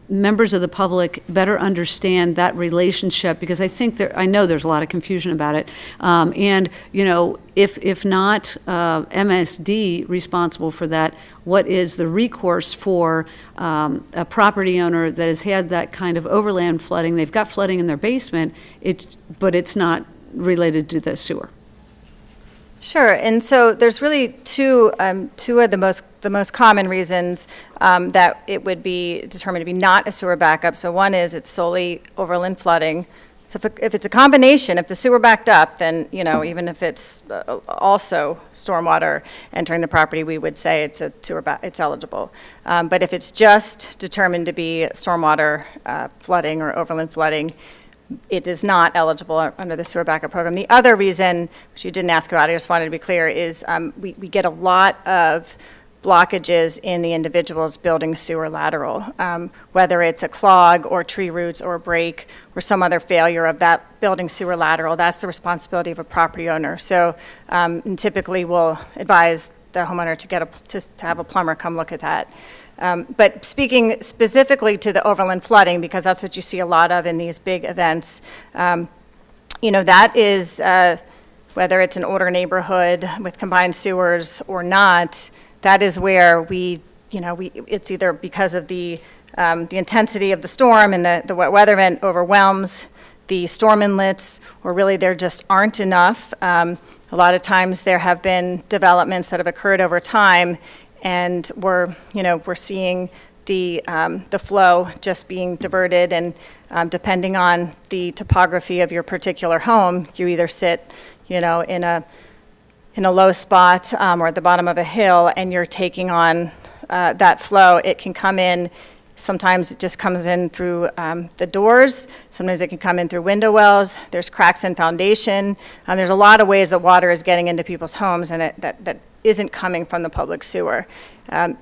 members of the public better understand that relationship? Because I know there's a lot of confusion about it. And, if not MSD responsible for that, what is the recourse for a property owner that has had that kind of overland flooding? They've got flooding in their basement, but it's not related to the sewer. Sure, and so there's really two of the most common reasons that it would be determined to be not a sewer backup. So one is it's solely overland flooding. So if it's a combination, if the sewer backed up, then even if it's also stormwater entering the property, we would say it's it's eligible. But if it's just determined to be stormwater flooding or overland flooding, it is not eligible under the sewer backup program. The other reason, which you didn't ask about, I just wanted to be clear, is we get a lot of blockages in the individuals building sewer lateral, whether it's a clog or tree roots or a break or some other failure of that building sewer lateral. That's the responsibility of a property owner. So and typically we'll advise the homeowner to have a plumber come look at that. But speaking specifically to the overland flooding, because that's what you see a lot of in these big events, that is, whether it's an older neighborhood with combined sewers or not, that is where it's either because of the intensity of the storm and the wet weather event overwhelms the storm inlets, or really there just aren't enough. A lot of times there have been developments that have occurred over time, and we're seeing the flow just being diverted, and depending on the topography of your particular home, you either sit, in a low spot or at the bottom of a hill, and you're taking on that flow. It can come in, sometimes it just comes in through the doors, sometimes it can come in through window wells, there's cracks in foundation, there's a lot of ways that water is getting into people's homes, and that isn't coming from the public sewer.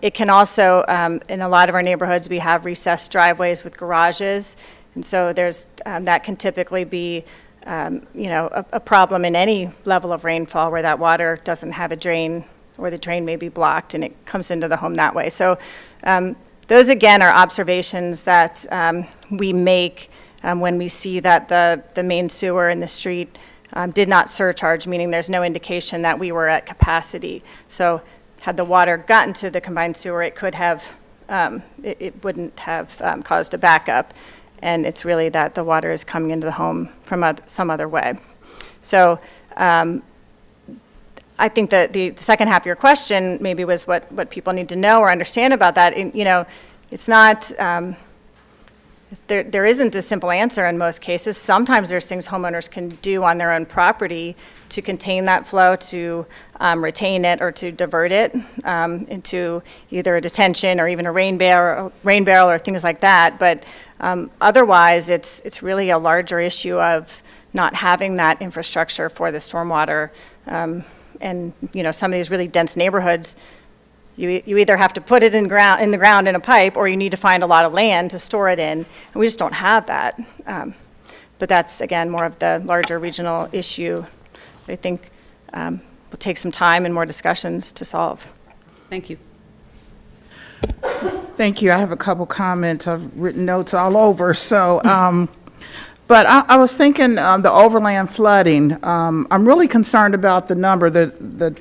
It can also, in a lot of our neighborhoods, we have recessed driveways with garages, and so there's that can typically be a problem in any level of rainfall where that water doesn't have a drain, or the drain may be blocked and it comes into the home that way. So those again are observations that we make when we see that the main sewer in the street did not surcharge, meaning there's no indication that we were at capacity. So had the water gotten to the combined sewer, it could have, it wouldn't have caused a backup. And it's really that the water is coming into the home from some other way. So I think that the second half of your question maybe was what people need to know or understand about that. And, it's not, there isn't a simple answer in most cases. Sometimes there's things homeowners can do on their own property to contain that flow, to retain it, or to divert it into either a detention or even a rain barrel or things like that. But otherwise, it's really a larger issue of not having that infrastructure for the stormwater. And some of these really dense neighborhoods, you either have to put it in the ground in a pipe, or you need to find a lot of land to store it in, and we just don't have that. But that's, again, more of the larger regional issue that I think will take some time and more discussions to solve. Thank you. Thank you. I have a couple comments. I've written notes all over, so, but I was thinking the overland flooding. I'm really concerned about the number, the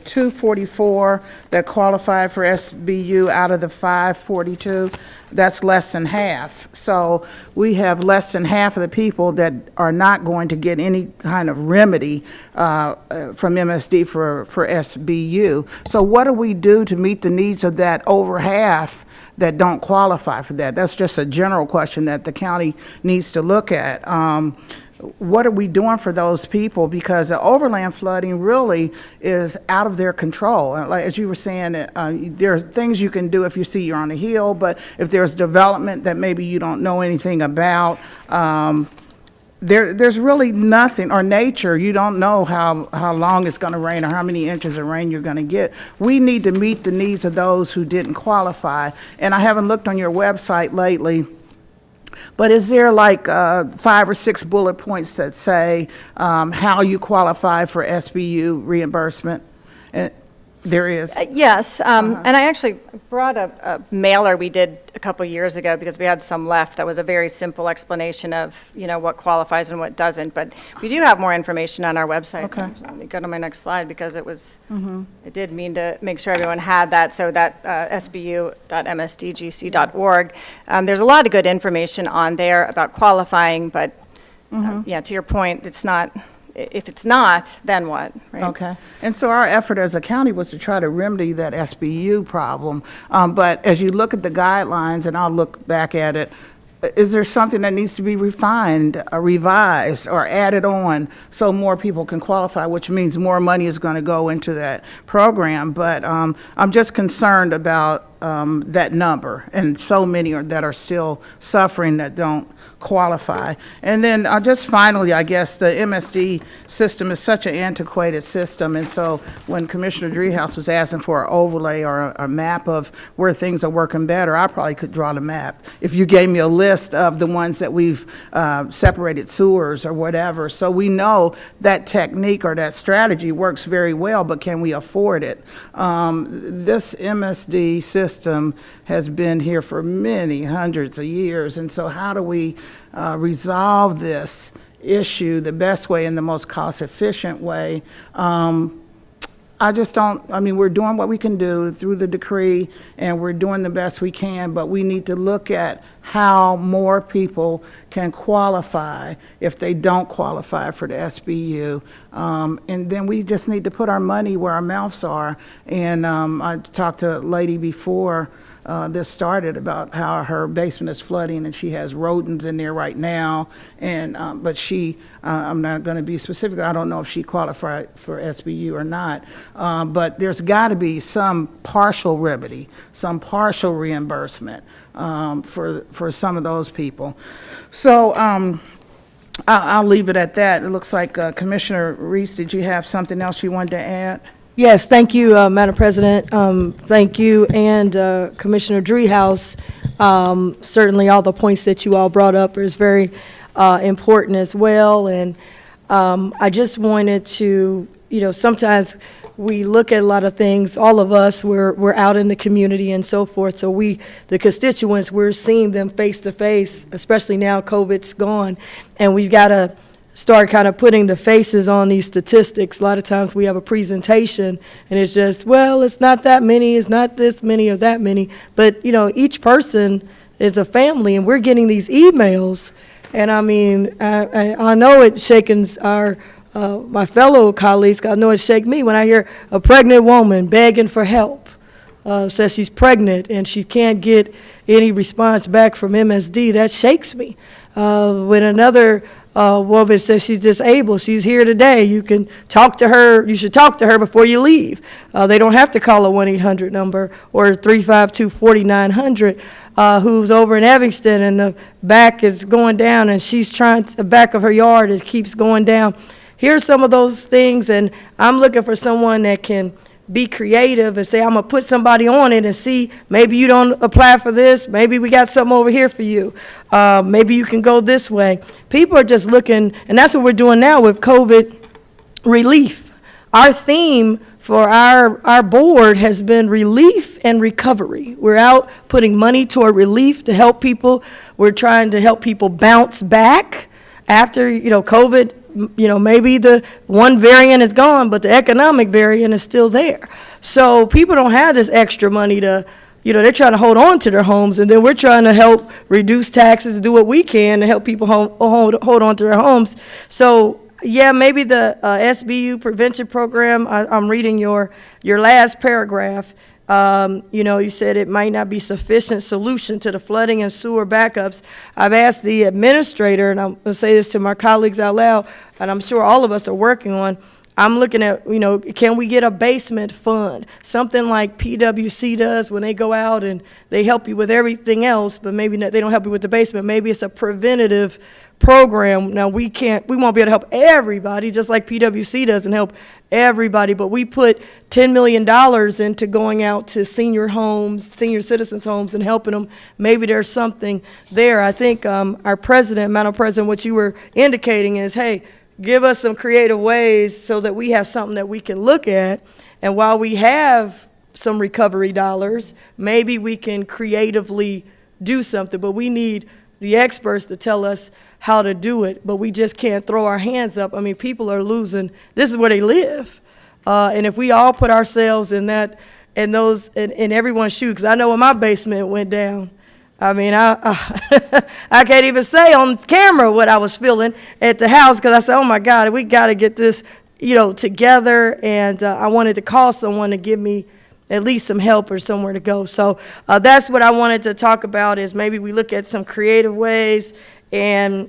244 that qualified for SBU out of the 542. That's less than half. So we have less than half of the people that are not going to get any kind of remedy from MSD for SBU. So what do we do to meet the needs of that over half that don't qualify for that? That's just a general question that the county needs to look at. What are we doing for those people? Because the overland flooding really is out of their control. Like, as you were saying, there's things you can do if you see you're on a hill, but if there's development that maybe you don't know anything about, there's really nothing, or nature, you don't know how long it's going to rain or how many inches of rain you're going to get. We need to meet the needs of those who didn't qualify. And I haven't looked on your website lately, but is there like 5 or 6 bullet points that say how you qualify for SBU reimbursement? There is. Yes, and I actually brought a mailer we did a couple years ago because we had some left that was a very simple explanation of, what qualifies and what doesn't. But we do have more information on our website. Okay. Let me go to my next slide because it was, I did mean to make sure everyone had that. So that sbu.msdgc.org. There's a lot of good information on there about qualifying, but yeah, to your point, it's not. If it's not, then what, right? Okay. And so our effort as a county was to try to remedy that SBU problem. But as you look at the guidelines, and I'll look back at it, is there something that needs to be refined, revised, or added on so more people can qualify, which means more money is going to go into that program? But I'm just concerned about that number, and so many that are still suffering that don't qualify. And then just finally, I guess the MSD system is such an antiquated system, and so when Commissioner Dreehouse was asking for an overlay or a map of where things are working better, I probably could draw the map if you gave me a list of the ones that we've separated sewers or whatever. So we know that technique or that strategy works very well, but can we afford it? This MSD system has been here for many hundreds of years, and so how do we resolve this issue the best way and the most cost-efficient way? I just don't, I mean, we're doing what we can do through the decree, and we're doing the best we can, but we need to look at how more people can qualify if they don't qualify for the SBU. And then we just need to put our money where our mouths are. And I talked to a lady before this started about how her basement is flooding and she has rodents in there right now. And but she, I'm not going to be specific. I don't know if she qualified for SBU or not. But there's got to be some partial remedy, some partial reimbursement for some of those people. So I'll leave it at that. It looks like Commissioner Reese, did you have something else you wanted to add? Yes, thank you, Madam President. Thank you, and Commissioner Dreehouse. Certainly, all the points that you all brought up is very important as well. And I just wanted to, sometimes we look at a lot of things. All of us, we're out in the community and so forth. So the constituents, we're seeing them face to face, especially now COVID's gone, and we've got to start kind of putting the faces on these statistics. A lot of times we have a presentation and it's just, well, it's not that many, it's not this many or that many. But, each person is a family, and we're getting these emails. And I mean, I know it shakens my fellow colleagues. I know it shakes me when I hear a pregnant woman begging for help, says she's pregnant and she can't get any response back from MSD. That shakes me. When another woman says she's disabled, she's here today, you can talk to her, you should talk to her before you leave. They don't have to call a 1-800 number or 352-4900, who's over in Evanston and the back is going down and she's trying, the back of her yard, it keeps going down. Here's some of those things, and I'm looking for someone that can be creative and say, I'm gonna put somebody on it and see, maybe you don't apply for this, maybe we got something over here for you. Maybe you can go this way. People are just looking, and that's what we're doing now with COVID relief. Our theme for our board has been relief and recovery. We're out putting money toward relief to help people. We're trying to help people bounce back after, COVID. Maybe the one variant is gone, but the economic variant is still there. So people don't have this extra money to, they're trying to hold on to their homes, and then we're trying to help reduce taxes, do what we can to help people hold on to their homes. So, yeah, maybe the SBU prevention program, I'm reading your last paragraph. You said it might not be sufficient solution to the flooding and sewer backups. I've asked the administrator, and I'm going to say this to my colleagues out loud, and I'm sure all of us are working on, I'm looking at, can we get a basement fund? Something like PwC does when they go out and they help you with everything else, but maybe they don't help you with the basement. Maybe it's a preventative program. Now, we won't be able to help everybody, just like PwC doesn't help everybody, but we put $10 million into going out to senior homes, senior citizens' homes, and helping them. Maybe there's something there. I think our president, Madam President, what you were indicating is, hey, give us some creative ways so that we have something that we can look at. And while we have some recovery dollars, maybe we can creatively do something. But we need the experts to tell us how to do it. But we just can't throw our hands up. I mean, people are losing. This is where they live. And if we all put ourselves in everyone's shoes, because I know when my basement went down, I mean, I can't even say on camera what I was feeling at the house, because I said, oh my God, we got to get this, together. And I wanted to call someone to give me at least some help or somewhere to go. So that's what I wanted to talk about, is maybe we look at some creative ways. And,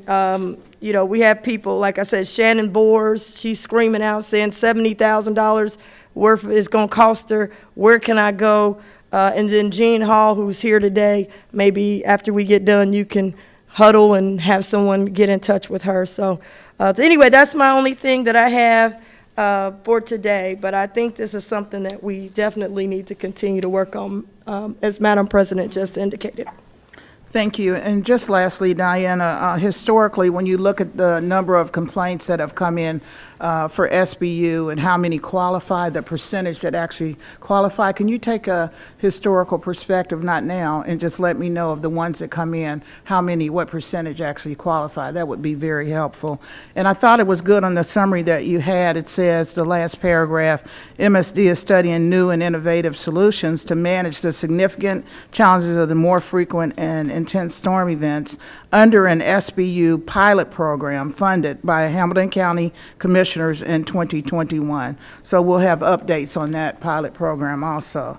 we have people, like I said, Shannon Bors, she's screaming out saying $70,000 worth is going to cost her. Where can I go? And then Jean Hall, who's here today, maybe after we get done, you can huddle and have someone get in touch with her. So anyway, that's my only thing that I have for today, but I think this is something that we definitely need to continue to work on, as Madam President just indicated. Thank you. And just lastly, Diana, historically, when you look at the number of complaints that have come in for SBU and how many qualify, the percentage that actually qualify, can you take a historical perspective, not now, and just let me know of the ones that come in, how many, what percentage actually qualify? That would be very helpful. And I thought it was good on the summary that you had. It says, the last paragraph, MSD is studying new and innovative solutions to manage the significant challenges of the more frequent and intense storm events under an SBU pilot program funded by Hamilton County Commissioners in 2021. So we'll have updates on that pilot program also.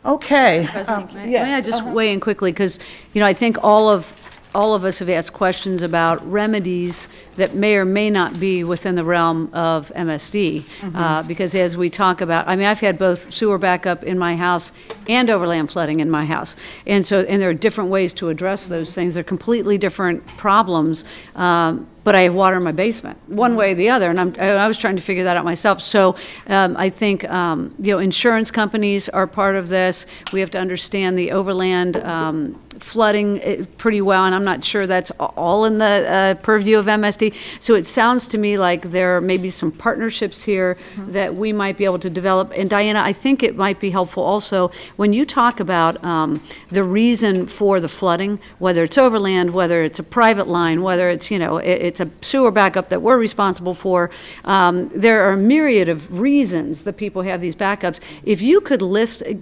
Okay. President, may I Yes. just weigh in quickly? Because, I think all of us have asked questions about remedies that may or may not be within the realm of MSD. Because as we talk about, I've had both sewer backup in my house and overland flooding in my house. And there are different ways to address those things. They're completely different problems. But I have water in my basement, one way or the other, and I was trying to figure that out myself. So I think, insurance companies are part of this. We have to understand the overland flooding pretty well, and I'm not sure that's all in the purview of MSD. So it sounds to me like there may be some partnerships here that we might be able to develop. And Diana, I think it might be helpful also when you talk about the reason for the flooding, whether it's overland, whether it's a private line, whether it's, it's a sewer backup that we're responsible for. There are a myriad of reasons that people have these backups. If you could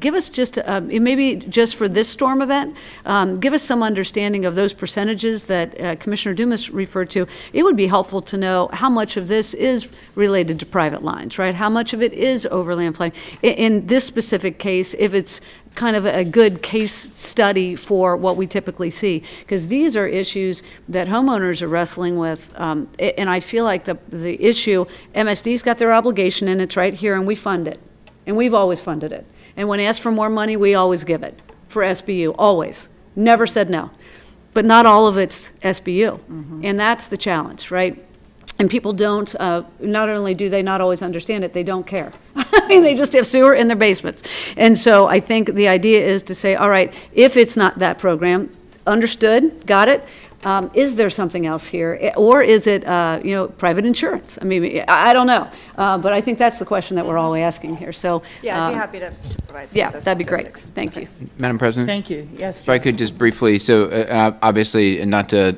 give us just, maybe just for this storm event, give us some understanding of those percentages that Commissioner Dumas referred to. It would be helpful to know how much of this is related to private lines, right? How much of it is overland flooding? In this specific case, if it's kind of a good case study for what we typically see, because these are issues that homeowners are wrestling with, and I feel like the issue, MSD's got their obligation, and it's right here, and we fund it, and we've always funded it, and when asked for more money, we always give it for SBU, always, never said no, but not all of it's SBU, and that's the challenge, right? And people don't, not only do they not always understand it, they don't care. They just have sewer in their basements. And so I think the idea is to say, all right, if it's not that program, understood, got it, is there something else here? Or is it, private insurance? I don't know. But I think that's the question that we're all asking here. So, Yeah, I'd be happy to provide some yeah, of those that'd be great. statistics. Thank you. Madam President? Thank you. Yes, If I could just briefly, obviously, and not to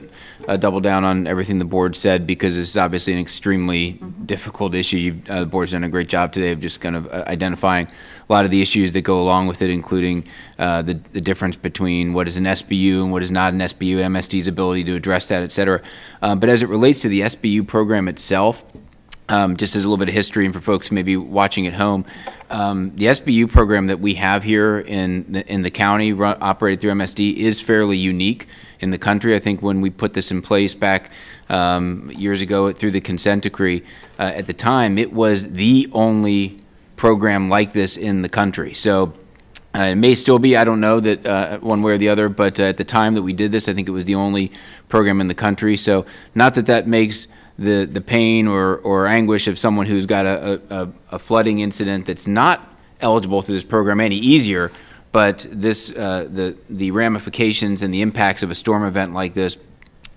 double down on everything the board said, because this is obviously an extremely difficult issue. The board's done a great job today of just kind of identifying a lot of the issues that go along with it, including the difference between what is an SBU and what is not an SBU, MSD's ability to address that, et cetera. But as it relates to the SBU program itself, just as a little bit of history and for folks maybe watching at home, the SBU program that we have here in the county operated through MSD is fairly unique in the country. I think when we put this in place back years ago through the consent decree, at the time it was the only program like this in the country. So it may still be, I don't know that one way or the other, but at the time that we did this, I think it was the only program in the country. So not that makes the pain or anguish of someone who's got a flooding incident that's not eligible through this program any easier, but this the ramifications and the impacts of a storm event like this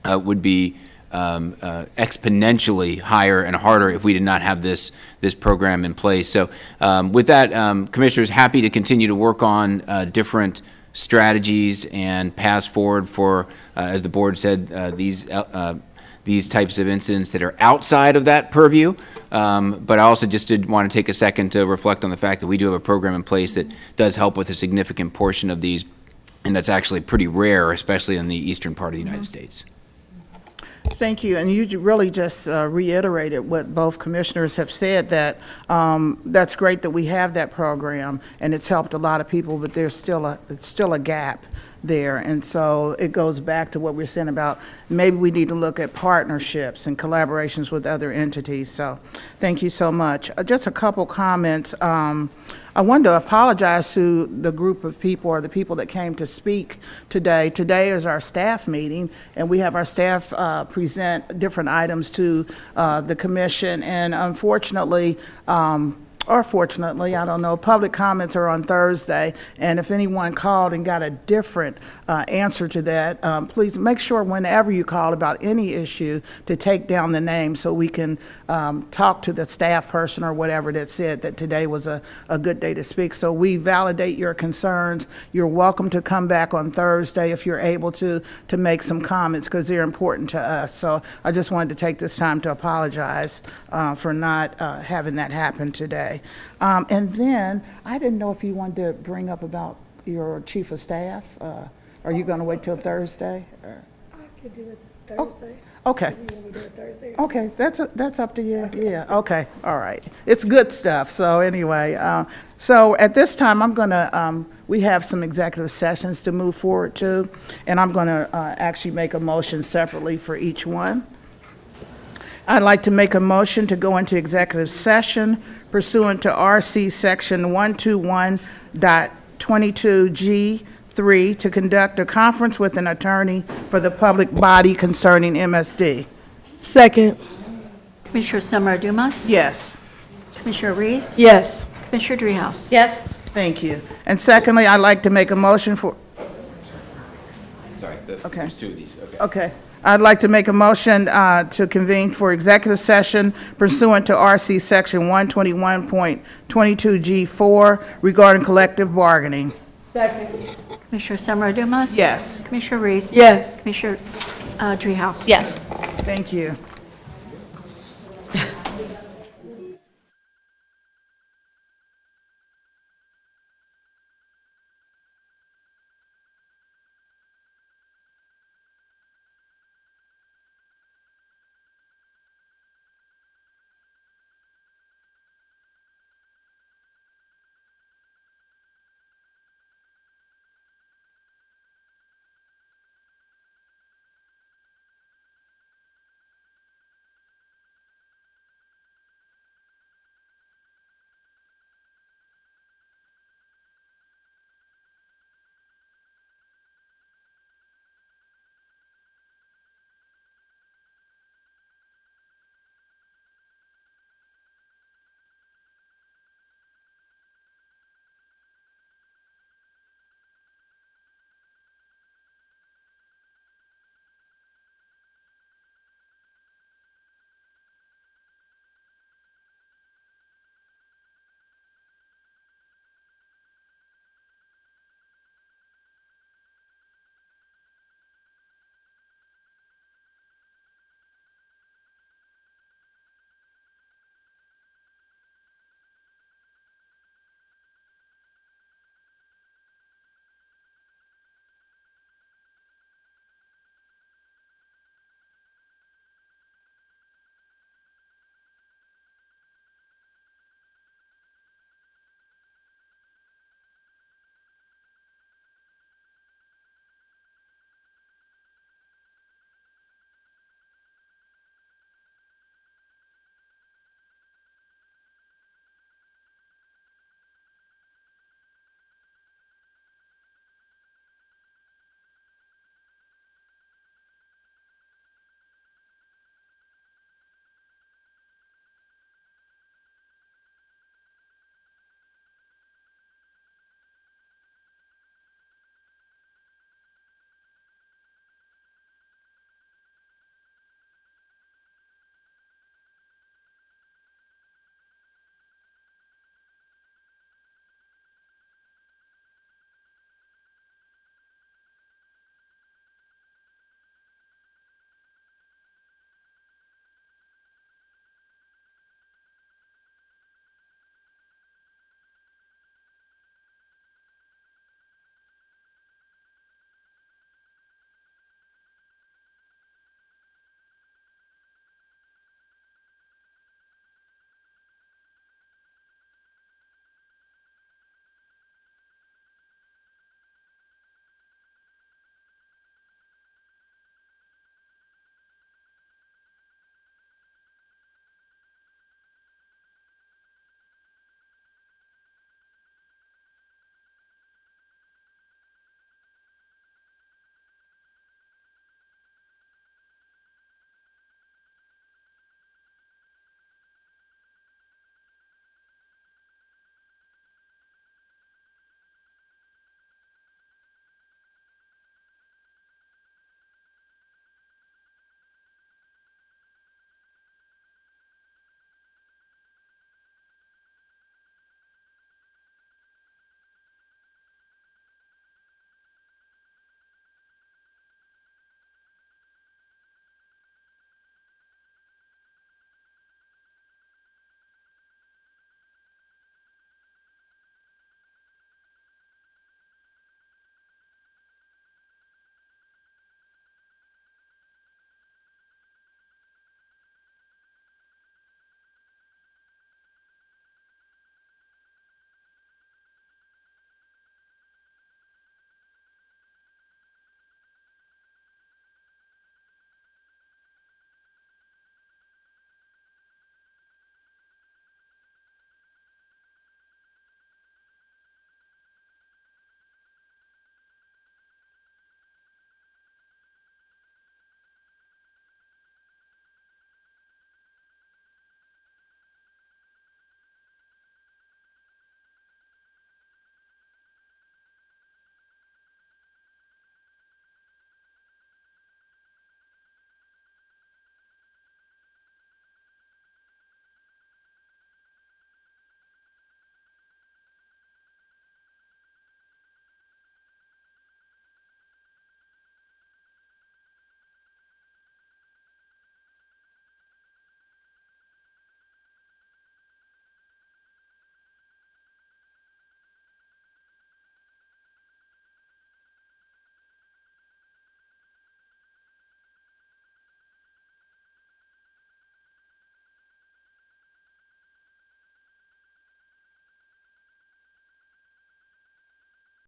would be exponentially higher and harder if we did not have this program in place. So with that, Commissioners, happy to continue to work on different strategies and paths forward for, as the board said, these types of incidents that are outside of that purview. But I also just did want to take a second to reflect on the fact that we do have a program in place that does help with a significant portion of these, and that's actually pretty rare, especially in the eastern part of the United States. Thank you, and you really just reiterated what both commissioners have said, that that's great that we have that program, and it's helped a lot of people, but there's still a gap there, and so it goes back to what we're saying about maybe we need to look at partnerships and collaborations with other entities. So thank you so much. Just a couple comments. I wanted to apologize to the group of people or the people that came to speak today. Today is our staff meeting, and we have our staff present different items to the commission. And unfortunately, or fortunately, I don't know, public comments are on Thursday, and if anyone called and got a different answer to that, please make sure whenever you call about any issue to take down the name so we can talk to the staff person or whatever that said that today was a good day to speak. So we validate your concerns. You're welcome to come back on Thursday if you're able to make some comments, because they're important to us. So I just wanted to take this time to apologize for not having that happen today. And then, I didn't know if you wanted to bring up about your chief of staff. Are you going to wait till Thursday? Or? I could do it Thursday. Okay. You want me to do it Thursday? Okay, that's up to you. Yeah, okay, all right. It's good stuff. So anyway, so at this time, I'm going to, we have some executive sessions to move forward to, and I'm going to actually make a motion separately for each one. I'd like to make a motion to go into executive session pursuant to RC Section 121.22G3 to conduct a conference with an attorney for the public body concerning MSD. Second. Commissioner Summer Dumas? Yes, Commissioner Reese? Yes. Commissioner Dreehouse? Yes? thank you. And secondly, I'd like to make a motion for, Sorry, Okay. there's two of these, okay. okay. I'd like to make a motion to convene for executive session pursuant to RC Section 121.22G4 regarding collective bargaining. Second. Commissioner Summer Dumas? Yes, Commissioner Reese? Yes. Commissioner Dreehouse? Yes. thank you.